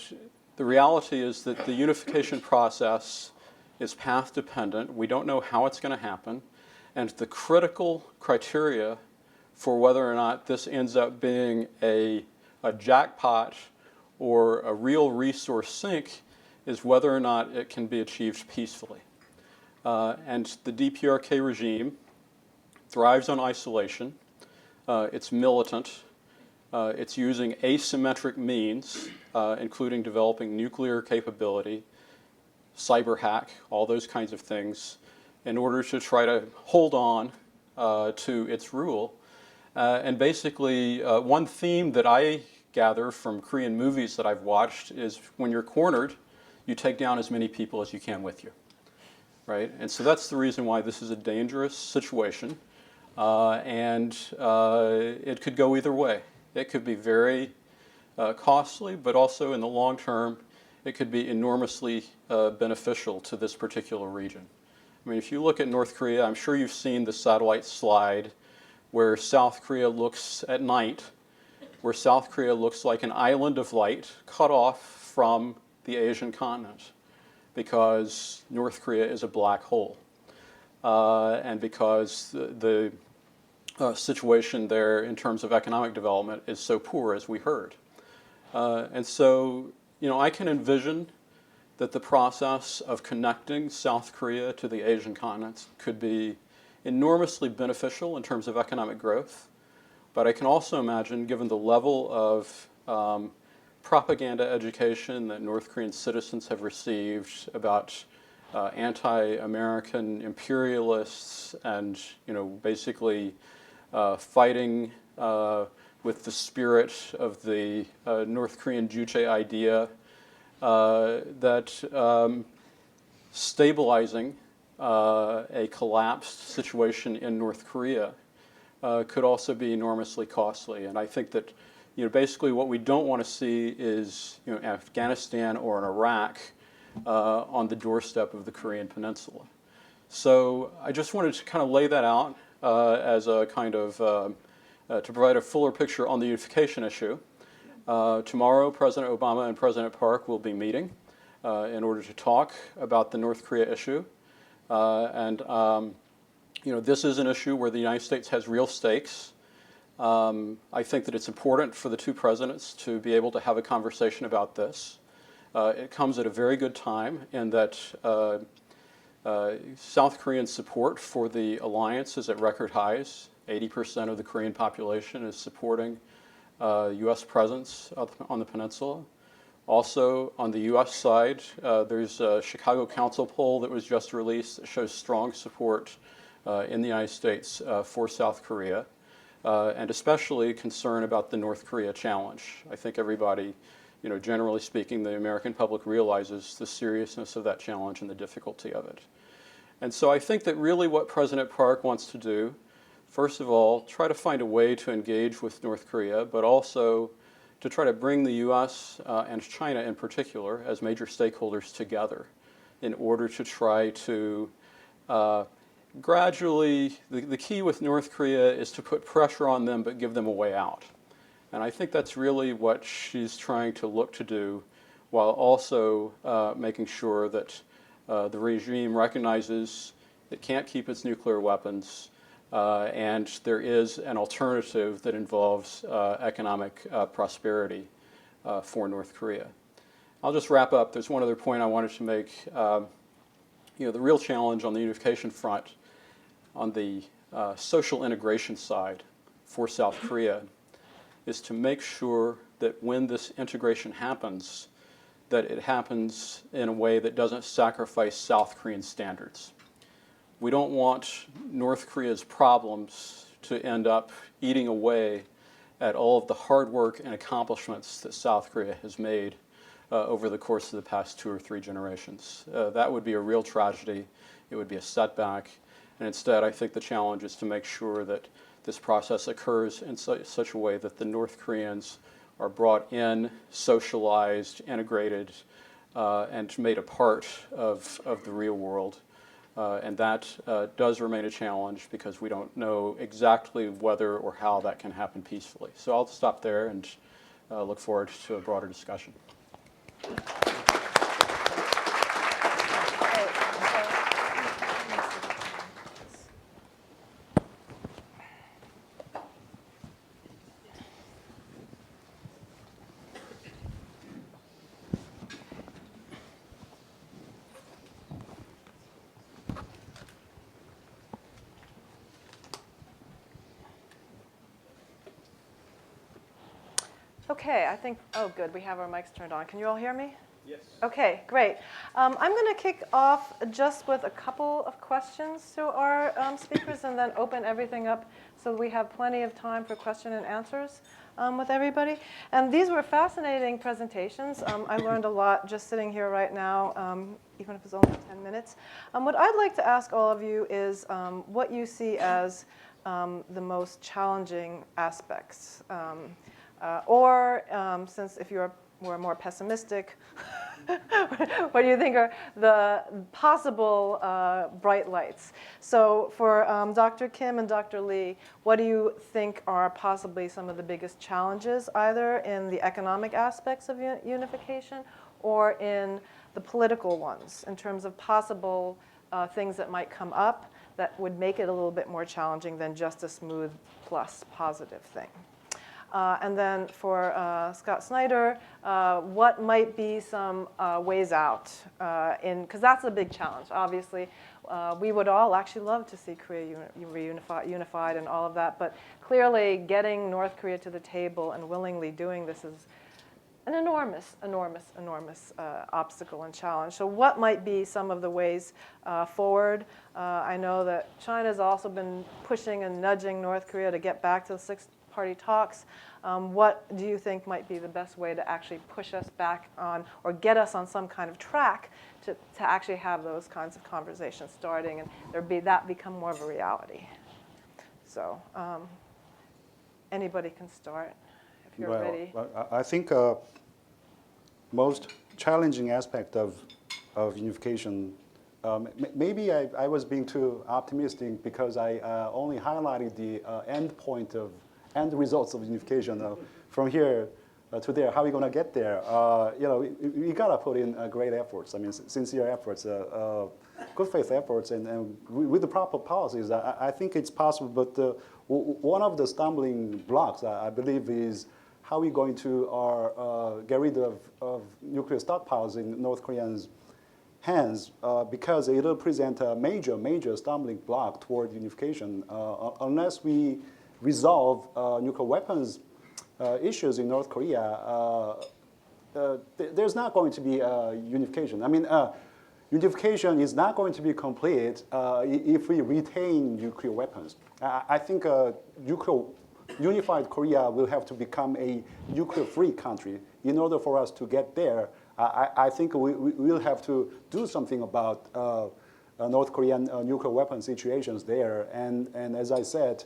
the reality is that the unification process is path dependent. We don't know how it's going to happen. And the critical criteria for whether or not this ends up being a jackpot or a real resource sink is whether or not it can be achieved peacefully. And the DPRK regime thrives on isolation. It's militant. It's using asymmetric means, including developing nuclear capability, cyber hack, all those kinds of things, in order to try to hold on to its rule. And basically, one theme that I gather from Korean movies that I've watched is when you're cornered, you take down as many people as you can with you, right? And so that's the reason why this is a dangerous situation. And it could go either way. It could be very costly, but also in the long term, it could be enormously beneficial to this particular region. I mean, if you look at North Korea, I'm sure you've seen the satellite slide where South Korea looks at night, where South Korea looks like an island of light cut off from the Asian continent because North Korea is a black hole. And because the situation there in terms of economic development is so poor, as we heard. And so, you know, I can envision that the process of connecting South Korea to the Asian continent could be enormously beneficial in terms of economic growth. But I can also imagine, given the level of propaganda education that North Korean citizens have received about anti-American imperialists and, you know, basically fighting with the spirit of the North Korean Juche idea, that stabilizing a collapsed situation in North Korea could also be enormously costly. And I think that, you know, basically what we don't want to see is, you know, Afghanistan or an Iraq on the doorstep of the Korean Peninsula. So I just wanted to kind of lay that out as a kind of, to provide a fuller picture on the unification issue. Tomorrow, President Obama and President Park will be meeting in order to talk about the North Korea issue. You know, this is an issue where the United States has real stakes. I think that it's important for the two presidents to be able to have a conversation about this. It comes at a very good time in that South Korean support for the alliance is at record highs. 80% of the Korean population is supporting U.S. presence on the peninsula. Also, on the U.S. side, there's a Chicago Council poll that was just released that shows strong support in the United States for South Korea, and especially concern about the North Korea challenge. I think everybody, you know, generally speaking, the American public realizes the seriousness of that challenge and the difficulty of it. And so I think that really what President Park wants to do, first of all, try to find a way to engage with North Korea, but also to try to bring the U.S. And China in particular as major stakeholders together in order to try to gradually, the key with North Korea is to put pressure on them but give them a way out. And I think that's really what she's trying to look to do, while also making sure that the regime recognizes it can't keep its nuclear weapons, and there is an alternative that involves economic prosperity for North Korea. I'll just wrap up. There's one other point I wanted to make. You know, the real challenge on the unification front, on the social integration side for South Korea, is to make sure that when this integration happens, that it happens in a way that doesn't sacrifice South Korean standards. We don't want North Korea's problems to end up eating away at all of the hard work and accomplishments that South Korea has made over the course of the past 2 or 3 generations. That would be a real tragedy. It would be a setback. And instead, I think the challenge is to make sure that this process occurs in such a way that the North Koreans are brought in, socialized, integrated, and made a part of the real world. And that does remain a challenge because we don't know exactly whether or how that can happen peacefully. So I'll stop there and look forward to a broader discussion. Okay, I think, oh, good, we have our mics turned on. Can you all hear me? Yes. Okay, great. I'm going to kick off just with a couple of questions to our speakers and then open everything up so we have plenty of time for question and answers with everybody. And these were fascinating presentations. I learned a lot just sitting here right now, even if it's only 10 minutes. What I'd like to ask all of you is what you see as the most challenging aspects. Since if you're more pessimistic, what do you think are the possible bright lights? So for Dr. Kim and Dr. Lee, what do you think are possibly some of the biggest challenges, either in the economic aspects of unification or in the political ones, in terms of possible things that might come up that would make it a little bit more challenging than just a smooth plus positive thing? And then for Scott Snyder, what might be some ways out? Because that's a big challenge, obviously. We would all actually love to see Korea unified and all of that, but clearly getting North Korea to the table and willingly doing this is an enormous obstacle and challenge. So what might be some of the ways forward? I know that China's also been pushing and nudging North Korea to get back to the six-party talks. What do you think might be the best way to actually push us back on or get us on some kind of track to actually have those kinds of conversations starting and that become more of a reality? So anybody can start if you're ready. I think most challenging aspect of unification, maybe I was being too optimistic because I only highlighted the end results of unification. From here to there, how are we going to get there? We got to put in great efforts. I mean, sincere efforts, good faith efforts, and with the proper policies, I think it's possible. But one of the stumbling blocks, I believe, is how are we going to get rid of nuclear stockpiles in North Koreans' hands, because it will present a major stumbling block toward unification unless we resolve nuclear weapons issues in North Korea. There's not going to be unification. I mean, unification is not going to be complete if we retain nuclear weapons. I think unified Korea will have to become a nuclear-free country. In order for us to get there, I think we will have to do something about North Korean nuclear weapon situations there. And as I said,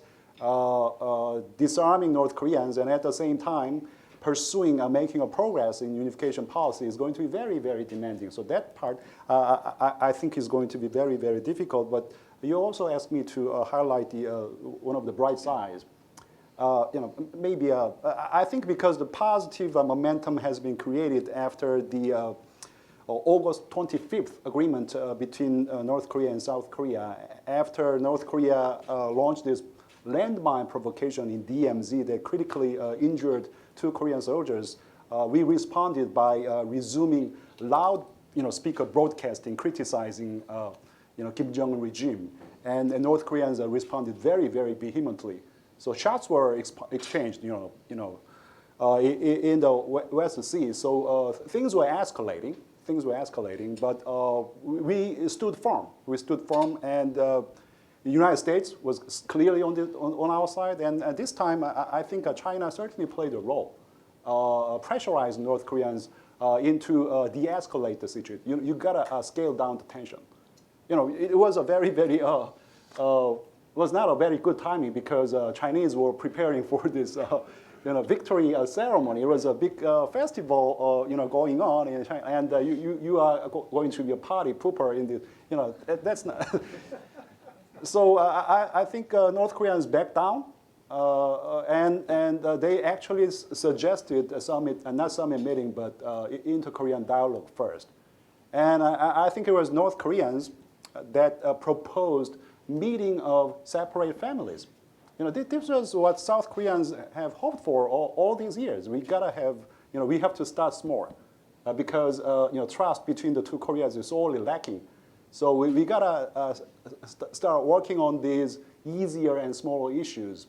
disarming North Koreans and at the same time pursuing making a progress in unification policy is going to be very demanding. So that part I think is going to be very difficult. But you also asked me to highlight one of the bright sides. Maybe I think because the positive momentum has been created after the August 25th agreement between North Korea and South Korea. After North Korea launched this landmine provocation in DMZ that critically injured 2 Korean soldiers, we responded by resuming loud, speaker broadcasting criticizing, Kim Jong-un regime, and North Koreans responded very vehemently. So shots were exchanged, in the West Sea. So things were escalating. But we stood firm. And The United States was clearly on our side, and at this time, I think China certainly played a role, pressurized North Koreans into de-escalate the situation. You gotta scale down the tension. It was a very, very was not a very good timing because Chinese were preparing for this victory ceremony. It was a big festival going on in China, and you are going to be a party pooper in the that's not. So I think North Koreans backed down, and they actually suggested a summit, not summit meeting, but inter-Korean dialogue first. And I think it was North Koreans that proposed meeting of separate families. This was what South Koreans have hoped for all these years. We gotta have, we have to start small, because trust between the two Koreas is sorely lacking. So we gotta start working on these easier and smaller issues.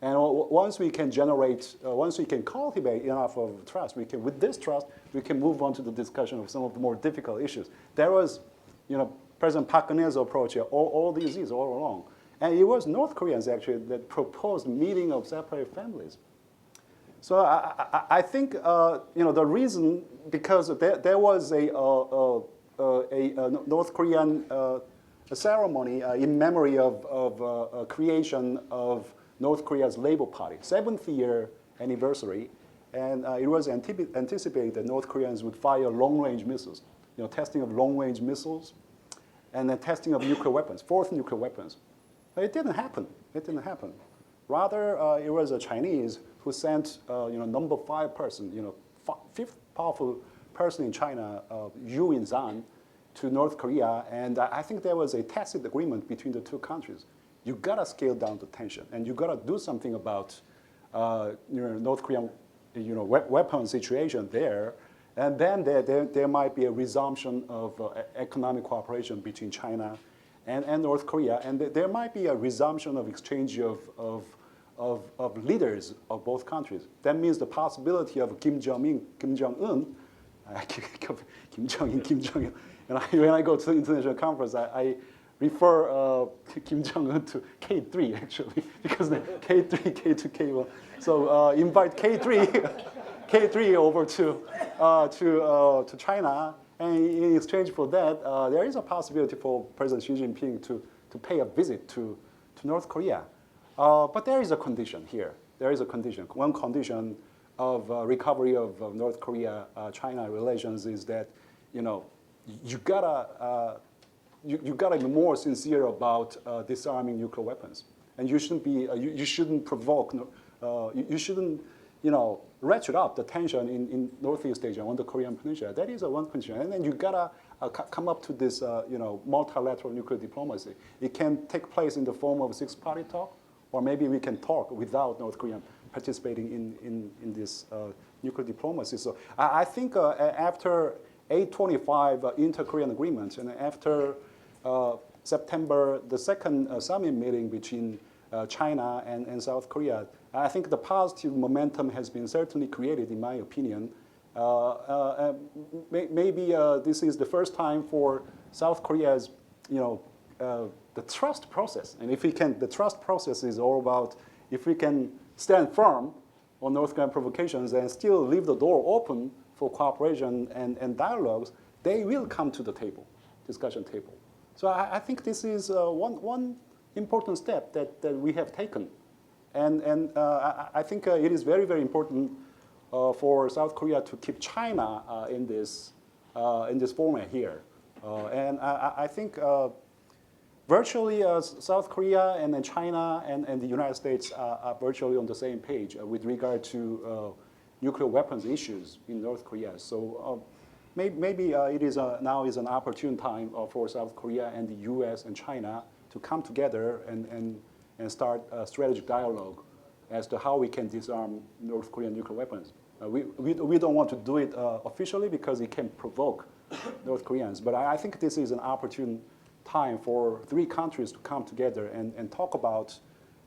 And once we can cultivate enough of trust, with this trust, we can move on to the discussion of some of the more difficult issues. There was, President Park Geun-hye's approach here all these years, all along. And it was North Koreans actually that proposed meeting of separate families. So I think the reason, because there was a North Korean ceremony in memory of creation of North Korea's Labor Party, 7th year anniversary, and it was anticipated that North Koreans would fire long-range missiles, testing of long-range missiles, and then testing of nuclear weapons, 4th nuclear weapons. But it didn't happen. It didn't happen. Rather, it was a Chinese who sent, number 5 person, 5th powerful person in China, Yu In-san, to North Korea, and I think there was a tacit agreement between the two countries. You gotta scale down the tension, and you gotta do something about, North Korean, weapon situation there, and then there might be a resumption of economic cooperation between China and North Korea, and there might be a resumption of exchange of leaders of both countries. That means the possibility of Kim Jong-un, Kim Jong-il. And when I go to the international conference, I refer Kim Jong-un to K3 actually, because the K3, K2, K1. So invite K3 over to China, and in exchange for that, there is a possibility for President Xi Jinping to pay a visit to North Korea. But there is a condition here. There is a condition. One condition of recovery of North Korea-China relations is that, you gotta be more sincere about disarming nuclear weapons, and you shouldn't be. You shouldn't provoke. You shouldn't, ratchet up the tension in Northeast Asia on the Korean Peninsula. That is one condition, and then you gotta come up to this, multilateral nuclear diplomacy. It can take place in the form of 6-party talk, or maybe we can talk without North Korea participating in this nuclear diplomacy. So I think after 825 inter-Korean agreements, and after September, the second summit meeting between China and South Korea, I think the positive momentum has been certainly created, in my opinion. Maybe this is the first time for South Korea's, the trust process. And if we can, the trust process is all about if we can stand firm on North Korean provocations and still leave the door open for cooperation and dialogues, they will come to the table, discussion table. So I think this is one important step that we have taken. And I think it is very, very important for South Korea to keep China in this format here. And I think virtually South Korea and then China and the United States are virtually on the same page with regard to nuclear weapons issues in North Korea. So maybe it is now is an opportune time for South Korea and the U.S. and China to come together and start a strategic dialogue as to how we can disarm North Korean nuclear weapons. We don't want to do it officially because it can provoke North Koreans, but I think this is an opportune time for 3 countries to come together and talk about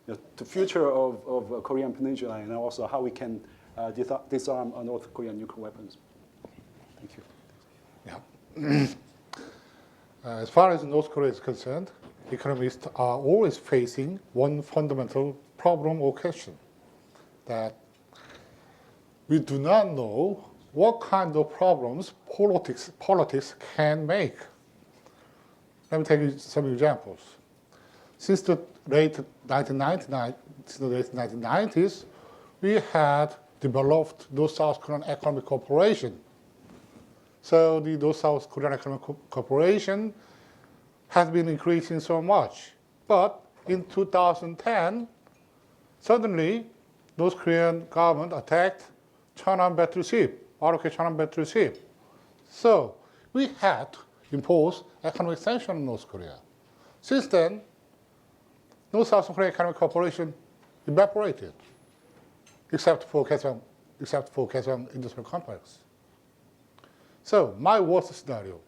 the future of Korean Peninsula and also how we can disarm North Korean nuclear weapons. Thank you. Yeah. As far as North Korea is concerned, economists are always facing one fundamental problem or question, that we do not know what kind of problems politics can make. Let me take you some examples. Since the late 1990s, we had developed North-South Korean Economic Cooperation. So the North-South Korean Economic Cooperation has been increasing so much. But in 2010, suddenly, North Korean government attacked Cheonan battleship, ROK Cheonan battleship. So we had to impose economic sanctions on North Korea. Since then, North-South Korean Economic Cooperation evaporated, except for Kaesong Industrial Complex. So my worst scenario.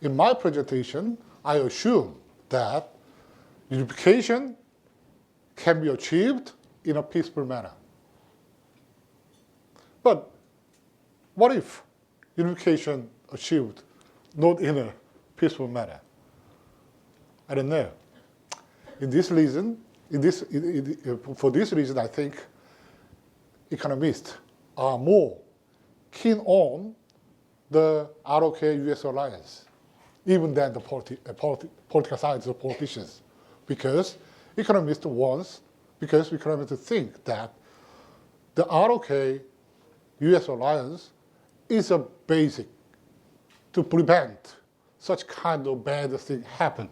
In my presentation, I assume that unification can be achieved in a peaceful manner. But what if unification achieved not in a peaceful manner? I don't know. For this reason, I think economists are more keen on the ROK-US alliance, even than the political sides of politicians, because economists think that the ROK-US alliance is a basic to prevent such kind of bad thing happen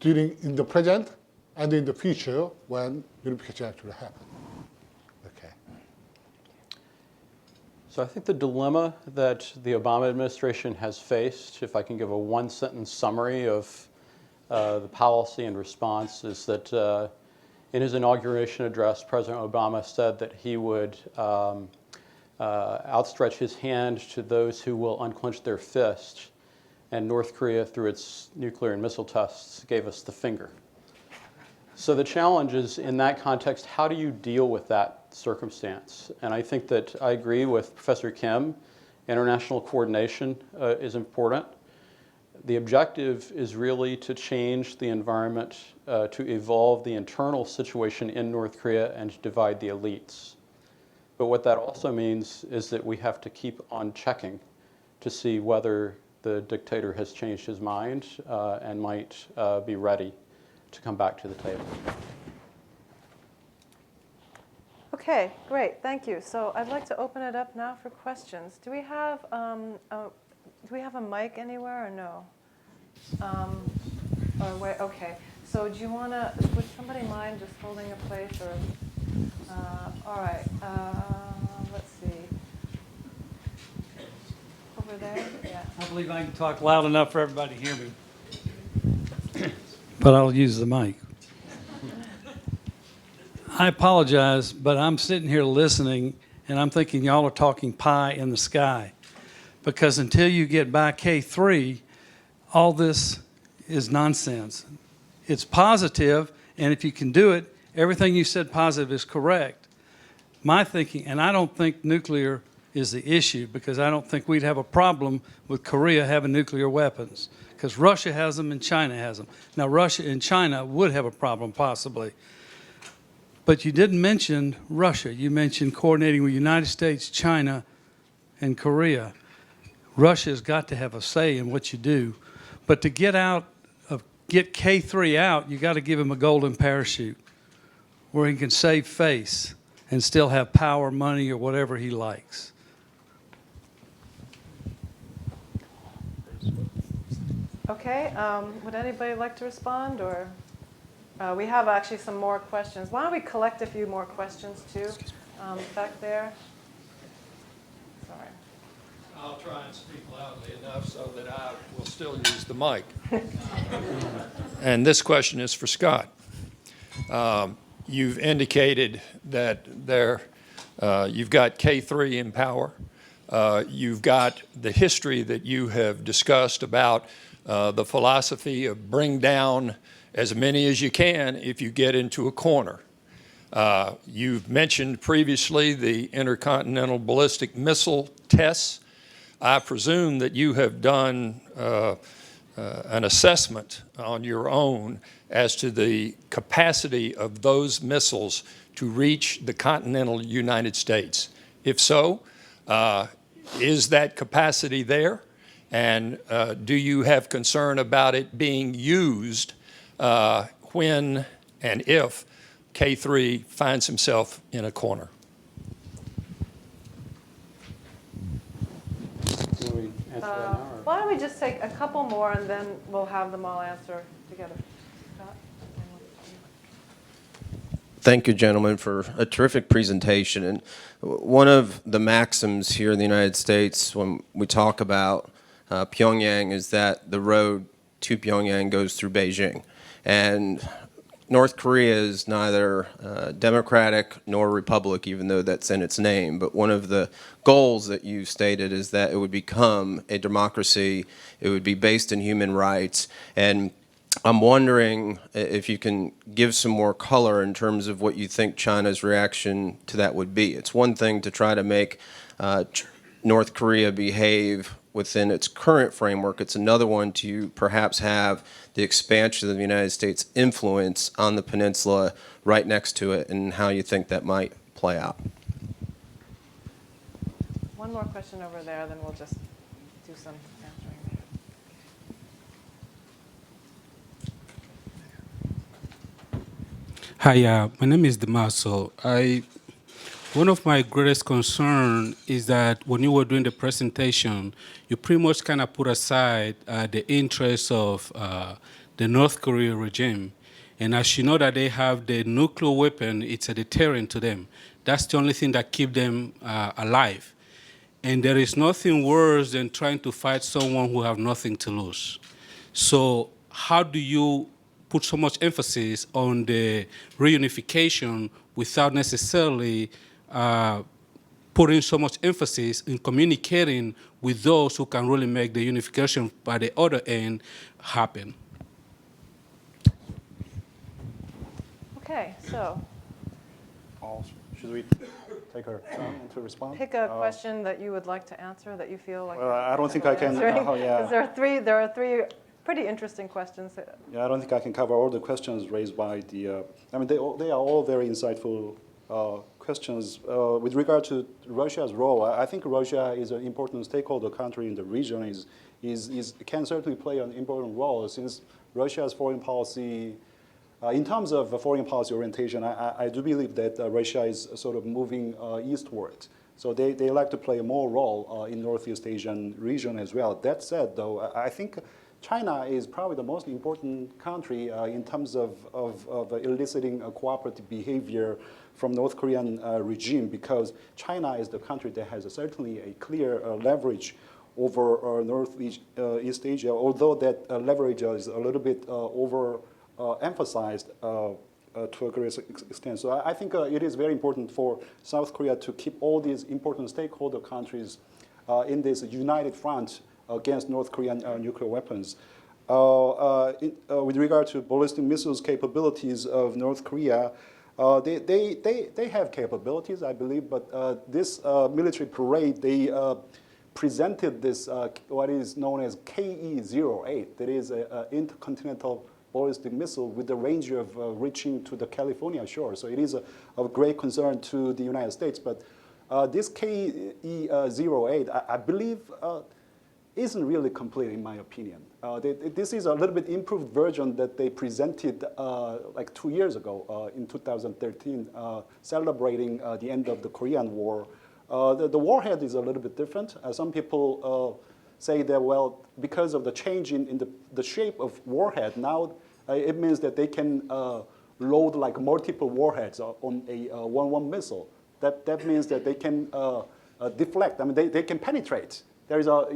in the present and in the future when unification actually happens. Okay. So I think the dilemma that the Obama administration has faced, if I can give a one-sentence summary of the policy and response, is that in his inauguration address, President Obama said that he would outstretch his hand to those who will unclench their fist, and North Korea, through its nuclear and missile tests, gave us the finger. So the challenge is, in that context, how do you deal with that circumstance? And I think that I agree with Professor Kim. International coordination is important. The objective is really to change the environment, to evolve the internal situation in North Korea and to divide the elites. But what that also means is that we have to keep on checking to see whether the dictator has changed his mind and might be ready to come back to the table. Okay, great, thank you. So I'd like to open it up now for questions. Do we have a mic anywhere or no? Or wait, okay. So do you want to? Would somebody mind just holding a place or? All right. Let's see. Over there. Yeah. I believe I can talk loud enough for everybody to hear me. But I'll use the mic. I apologize, but I'm sitting here listening, and I'm thinking y'all are talking pie in the sky. Because until you get by K3, all this is nonsense. It's positive, and if you can do it, everything you said positive is correct. My thinking, and I don't think nuclear is the issue, because I don't think we'd have a problem with Korea having nuclear weapons, because Russia has them and China has them. Now, Russia and China would have a problem, possibly. But you didn't mention Russia. You mentioned coordinating with the United States, China, and Korea. Russia's got to have a say in what you do. But to get K3 out, you got to give him a golden parachute where he can save face and still have power, money, or whatever he likes. Okay, would anybody like to respond, or we have actually some more questions. Why don't we collect a few more questions too, back there? Sorry. I'll try and speak loudly enough so that I will still use the mic. And this question is for Scott. You've indicated that you've got K3 in power. You've got the history that you have discussed about the philosophy of bring down as many as you can if you get into a corner. You've mentioned previously the intercontinental ballistic missile tests. I presume that you have done an assessment on your own as to the capacity of those missiles to reach the continental United States? If so, is that capacity there? And do you have concern about it being used when and if K3 finds himself in a corner? Why don't we just take a couple more and then we'll have them all answer together. Scott? Thank you, gentlemen, for a terrific presentation. And one of the maxims here in the United States when we talk about Pyongyang is that the road to Pyongyang goes through Beijing. And North Korea is neither democratic nor republic, even though that's in its name. But one of the goals that you stated is that it would become a democracy. It would be based in human rights. And I'm wondering if you can give some more color in terms of what you think China's reaction to that would be. It's one thing to try to make North Korea behave within its current framework. It's another one to perhaps have the expansion of the United States' influence on the peninsula right next to it, and how you think that might play out. One more question over there, then we'll just do some answering. Hi, my name is Damaso. One of my greatest concern is that when you were doing the presentation, you pretty much kind of put aside the interests of the North Korea regime. And as you know that they have the nuclear weapon, it's a deterrent to them. That's the only thing that keeps them alive. And there is nothing worse than trying to fight someone who have nothing to lose. So how do you put so much emphasis on the reunification without necessarily putting so much emphasis in communicating with those who can really make the unification by the other end happen? Okay, so Should we take her turn to respond? pick a question that you would like to answer that you feel like. Well, I don't think I can. Because there are three pretty interesting questions. Yeah, I don't think I can cover all the questions raised by the. I mean, they are all very insightful questions. With regard to Russia's role, I think Russia is an important stakeholder country in the region. Can certainly play an important role, since Russia's foreign policy. In terms of foreign policy orientation, I do believe that Russia is sort of moving eastward. So they like to play a more role in Northeast Asian region as well. That said, though, I think China is probably the most important country in terms of eliciting a cooperative behavior from North Korean regime, because China is the country that has certainly a clear leverage over Northeast Asia, although that leverage is a little bit emphasized to a great extent. So I think it is very important for South Korea to keep all these important stakeholder countries in this united front against North Korean nuclear weapons. With regard to ballistic missiles capabilities of North Korea, they have capabilities, I believe, but this military parade, they presented this, what is known as KE-08, that is an intercontinental ballistic missile with the range of reaching to the California shore. So it is of great concern to the United States. But this KE-08, I believe, isn't really complete in my opinion. This is a little bit improved version that they presented like 2 years ago in 2013, celebrating the end of the Korean War. The warhead is a little bit different. Some people say that, well, because of the change in the shape of warhead, now it means that they can load like multiple warheads on a 1-1 missile. That means that they can deflect. I mean, they can penetrate. There is a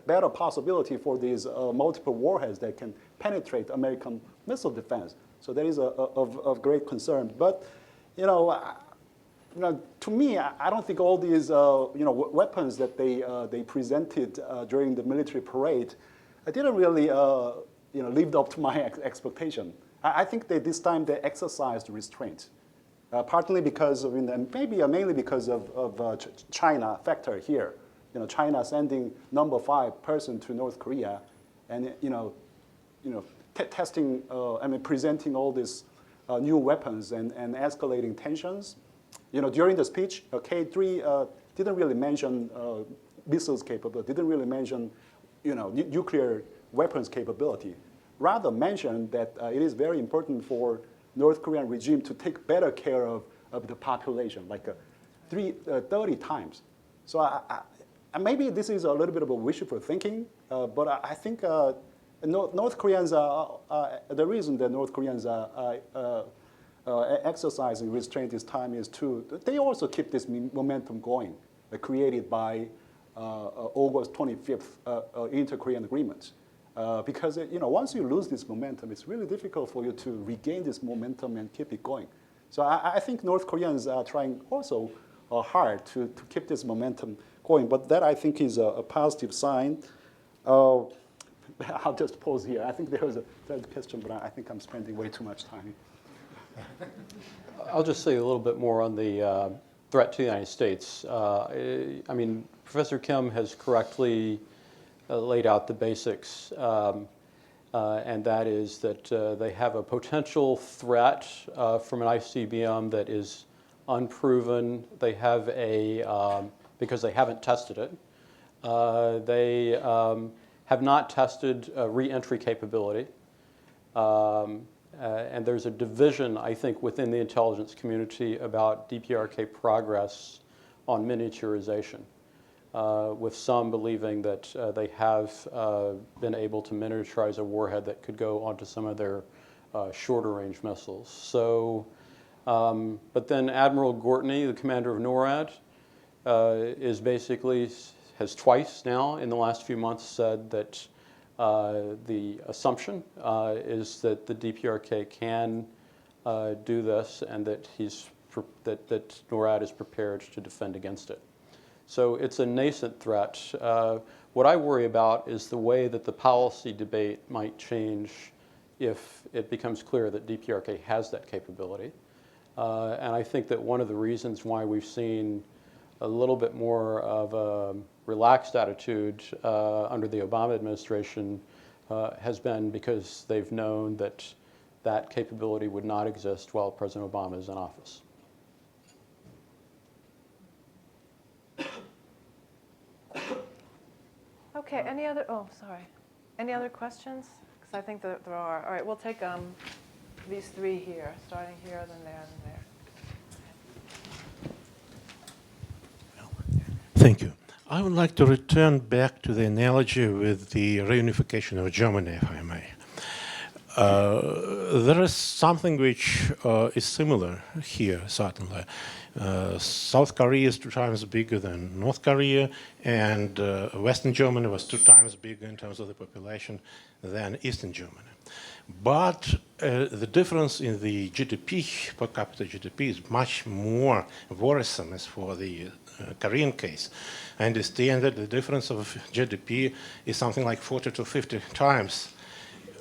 better possibility for these multiple warheads that can penetrate American missile defense. So that is of great concern. But to me, I don't think all these weapons that they presented during the military parade, I didn't really lived up to my expectation. I think that this time they exercised restraint, partly because of, mainly because of China factor here. China sending number 5 person to North Korea, and testing, presenting all these new weapons and escalating tensions. During the speech, K3 didn't really mention missiles capability, didn't really mention, nuclear weapons capability. Rather mentioned that it is very important for North Korean regime to take better care of the population, like 30 times. So maybe this is a little bit of a wishful thinking, but I think North Koreans are, the reason that North Koreans are exercising restraint this time is they also keep this momentum going, created by August 25th inter-Korean agreement. Because once you lose this momentum, it's really difficult for you to regain this momentum and keep it going. So I think North Koreans are trying also hard to keep this momentum going, but that I think is a positive sign. I'll just pause here. I think there was a third question, but I think I'm spending way too much time. I'll just say a little bit more on the threat to the United States. Professor Kim has correctly laid out the basics, and that is that they have a potential threat from an ICBM that is unproven. They have because they haven't tested it, they have not tested re-entry capability. And there's a division, I think, within the intelligence community about DPRK progress on miniaturization, with some believing that they have been able to miniaturize a warhead that could go onto some of their shorter range missiles. So, but then Admiral Gortney, the commander of NORAD, has twice now in the last few months said that the assumption is that the DPRK can do this, and that that NORAD is prepared to defend against it. So it's a nascent threat. What I worry about is the way that the policy debate might change if it becomes clear that DPRK has that capability. And I think that one of the reasons why we've seen a little bit more of a relaxed attitude under the Obama administration has been because they've known that that capability would not exist while President Obama is in office. Okay, any other questions? Because I think that there are. All right, we'll take these three here, starting here, then there, then there. Thank you. I would like to return back to the analogy with the reunification of Germany, if I may. There is something which is similar here, certainly. South Korea is 2 times bigger than North Korea, and Western Germany was 2 times bigger in terms of the population than Eastern Germany. But the difference in the GDP, per capita GDP, is much more worrisome as for the Korean case. I understand that the difference of GDP is something like 40 to 50 times,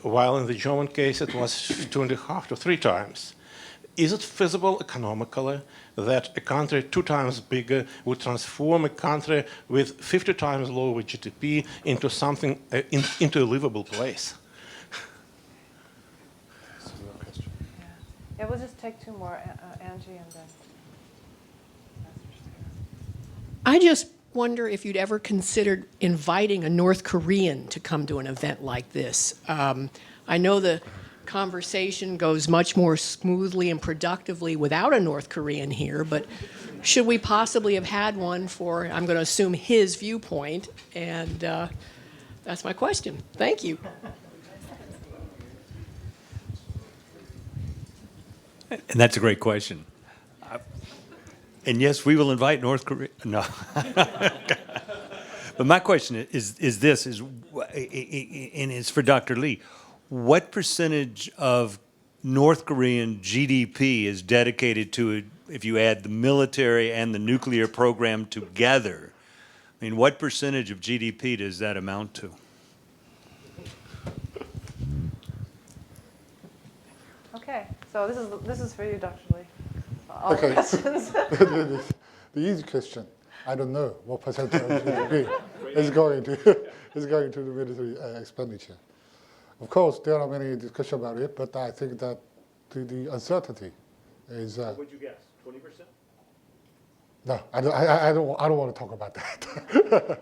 while in the German case it was 2.5 to 3 times. Is it feasible economically that a country 2 times bigger would transform a country with 50 times lower GDP into something, into a livable place? Yeah, we'll just take 2 more, Angie, and then. I just wonder if you'd ever considered inviting a North Korean to come to an event like this. I know the conversation goes much more smoothly and productively without a North Korean here, but should we possibly have had one for, I'm going to assume, his viewpoint? And that's my question. Thank you. And that's a great question. And yes, we will invite North Korea. No. But my question is this, and it's for Dr. Lee. What percentage of North Korean GDP is dedicated to, if you add the military and the nuclear program together? I mean, what percentage of GDP does that amount to? Okay, so this is for you, Dr. Lee. All Okay. questions. The easy question. I don't know what percentage of GDP is going to the military expenditure. Of course, there are many discussions about it, but I think that the uncertainty is. What would you guess? 20%? No, I don't want to talk about that.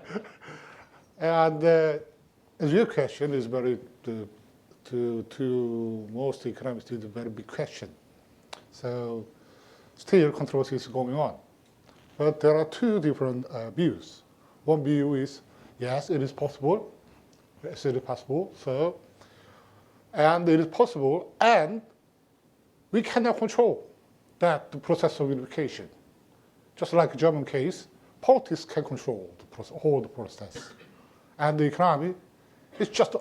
And as your question is very, to most economists, it's a very big question. So still controversy is going on. But there are two different views. One view is, yes, it is possible. Yes, it is possible. So, and it is possible, and we cannot control that the process of unification. Just like the German case, politics can control the whole process, and the economy is just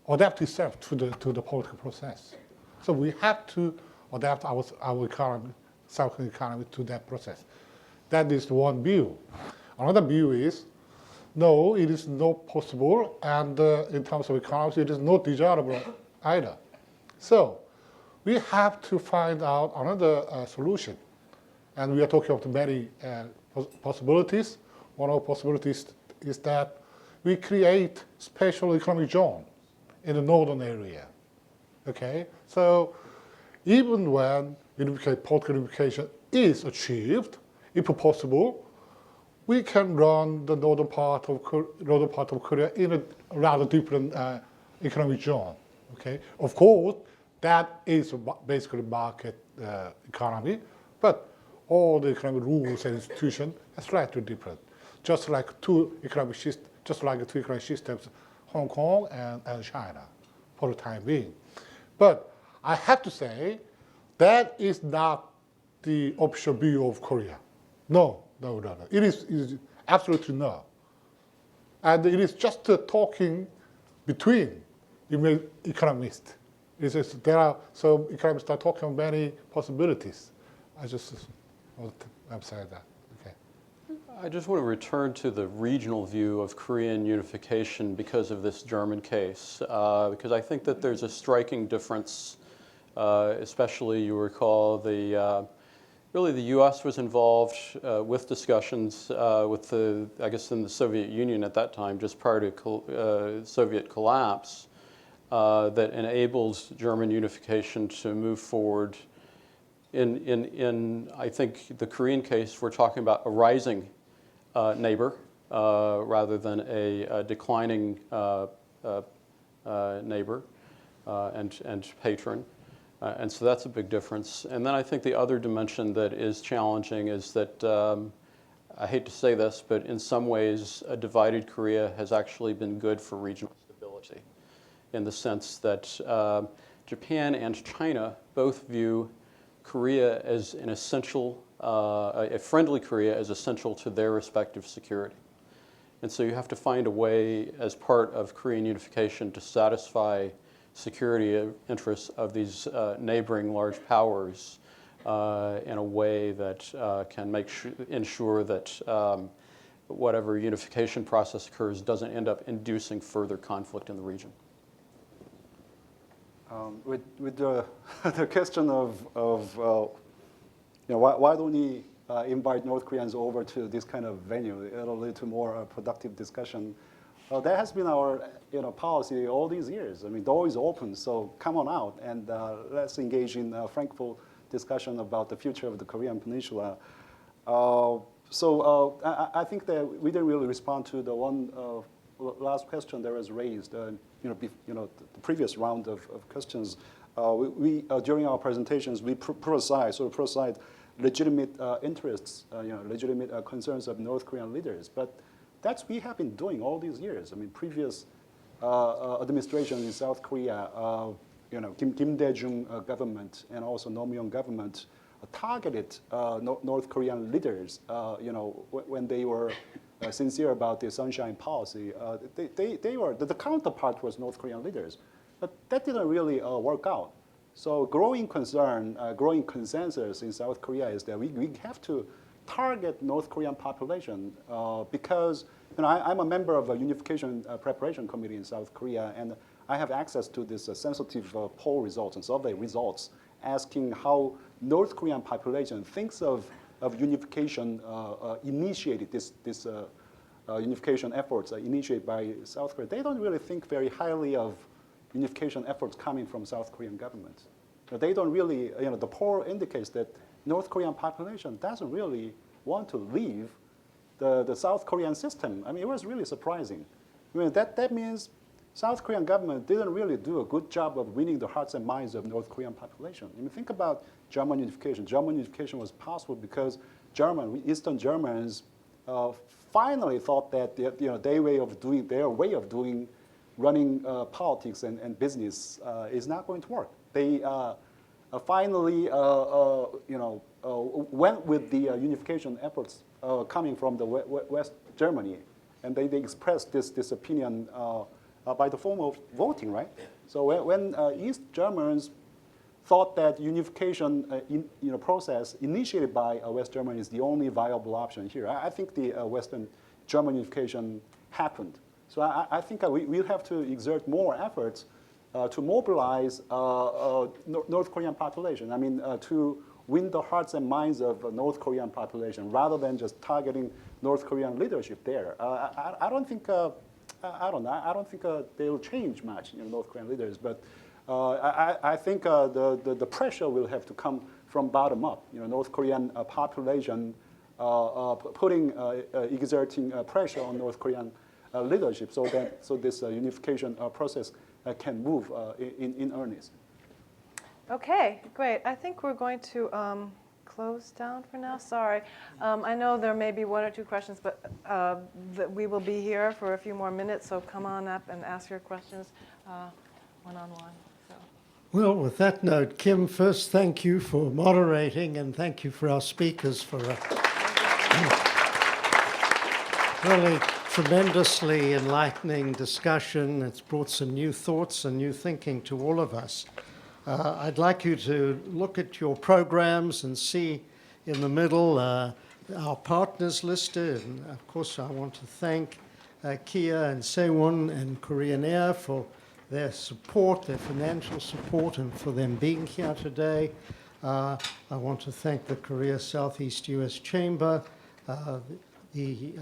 adapt itself to the political process. So we have to adapt our economy, South Korean economy, to that process. That is one view. Another view is, no, it is not possible, and in terms of economics, it is not desirable either. So we have to find out another solution. And we are talking about many possibilities. One of the possibilities is that we create special economic zone in the northern area. Okay, so even when political unification is achieved, if possible, we can run the northern part of Korea in a rather different economic zone. Okay, of course, that is basically market economy, but all the economic rules and institutions are slightly different. Just like two economic systems, Hong Kong and China, for the time being. But I have to say, that is not the official view of Korea. No. It is absolutely no. And it is just talking between economists. There are some economists are talking about many possibilities. I just want to emphasize that. Okay. I just want to return to the regional view of Korean unification because of this German case, because I think that there's a striking difference, especially you recall really the U.S. was involved with discussions with I guess in the Soviet Union at that time, just prior to Soviet collapse, that enables German unification to move forward. In I think the Korean case, we're talking about a rising neighbor rather than a declining neighbor and patron. And so that's a big difference. And then I think the other dimension that is challenging is that, I hate to say this, but in some ways, a divided Korea has actually been good for regional stability, in the sense that Japan and China both view Korea as an essential, a friendly Korea as essential to their respective security. And so you have to find a way as part of Korean unification to satisfy security interests of these neighboring large powers in a way that can ensure that whatever unification process occurs doesn't end up inducing further conflict in the region. With the question of why don't we invite North Koreans over to this kind of venue? It'll lead to more productive discussion. That has been our policy all these years. I mean, the door is open, so come on out and let's engage in a frankful discussion about the future of the Korean Peninsula. I think that we didn't really respond to the one last question that was raised. The previous round of questions. We during our presentations we put aside legitimate interests, legitimate concerns of North Korean leaders, but that's we have been doing all these years. I mean, previous administration in South Korea, Kim Dae-jung government and also Nomi-young government targeted North Korean leaders, when they were sincere about the sunshine policy. They were, the counterpart was North Korean leaders, but that didn't really work out. So growing concern, growing consensus in South Korea is that we have to target North Korean population because I'm a member of a unification preparation committee in South Korea, and I have access to this sensitive poll results and survey results asking how North Korean population thinks of unification initiated this unification efforts initiated by South Korea. They don't really think very highly of unification efforts coming from South Korean government. They don't really, the poll indicates that North Korean population doesn't really want to leave the South Korean system. I mean, it was really surprising. I mean, that means South Korean government didn't really do a good job of winning the hearts and minds of North Korean population. I mean, think about German unification. German unification was possible because Eastern Germans finally thought that their way of doing running politics and business is not going to work. They finally went with the unification efforts coming from the West Germany, and they expressed this opinion by the form of voting, right? So when East Germans thought that unification process initiated by West Germany is the only viable option here, I think the Western German unification happened. So I think we'll have to exert more efforts to mobilize North Korean population. I mean, to win the hearts and minds of North Korean population rather than just targeting North Korean leadership there. I don't think they will change much, North Korean leaders, but I think the pressure will have to come from bottom up. North Korean population exerting pressure on North Korean leadership, so this unification process can move in earnest. Okay, great. I think we're going to close down for now. Sorry. I know there may be one or two questions, but we will be here for a few more minutes, so come on up and ask your questions one-on-one. Well, with that note, Kim, first thank you for moderating, and thank you for our speakers for a really tremendously enlightening discussion. It's brought some new thoughts and new thinking to all of us. I'd like you to look at your programs and see in the middle our partners listed. And of course, I want to thank Kia and Sewon and Korean Air for their support, their financial support, and for them being here today. I want to thank the Korea Southeast U.S. Chamber, the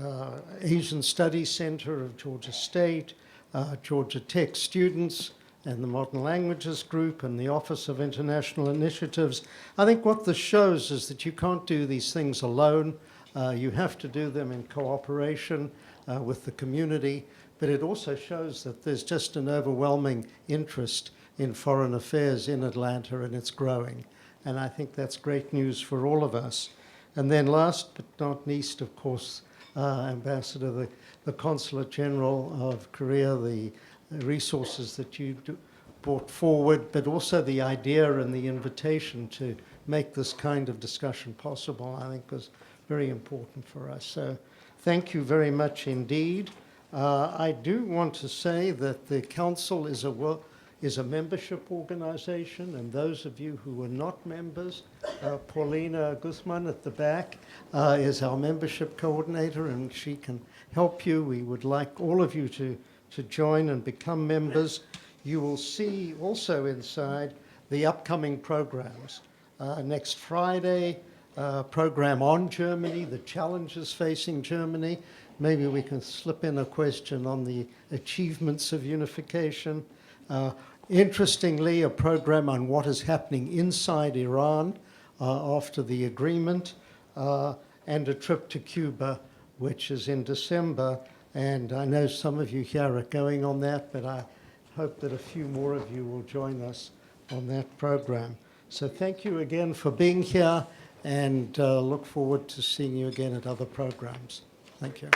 Asian Studies Center of Georgia State, Georgia Tech students, and the Modern Languages Group, and the Office of International Initiatives. I think what this shows is that you can't do these things alone. You have to do them in cooperation with the community, but it also shows that there's just an overwhelming interest in foreign affairs in Atlanta, and it's growing. And I think that's great news for all of us. And then last but not least, of course, Ambassador, the Consulate General of Korea, the resources that you brought forward, but also the idea and the invitation to make this kind of discussion possible, I think was very important for us. So thank you very much indeed. I do want to say that the Council is a membership organization, and those of you who are not members, Paulina Guzman at the back is our membership coordinator, and she can help you. We would like all of you to join and become members. You will see also inside the upcoming programs. Next Friday, program on Germany, the challenges facing Germany. Maybe we can slip in a question on the achievements of unification. Interestingly, a program on what is happening inside Iran after the agreement, and a trip to Cuba, which is in December. And I know some of you here are going on that, but I hope that a few more of you will join us on that program. So thank you again for being here, and look forward to seeing you again at other programs. Thank you.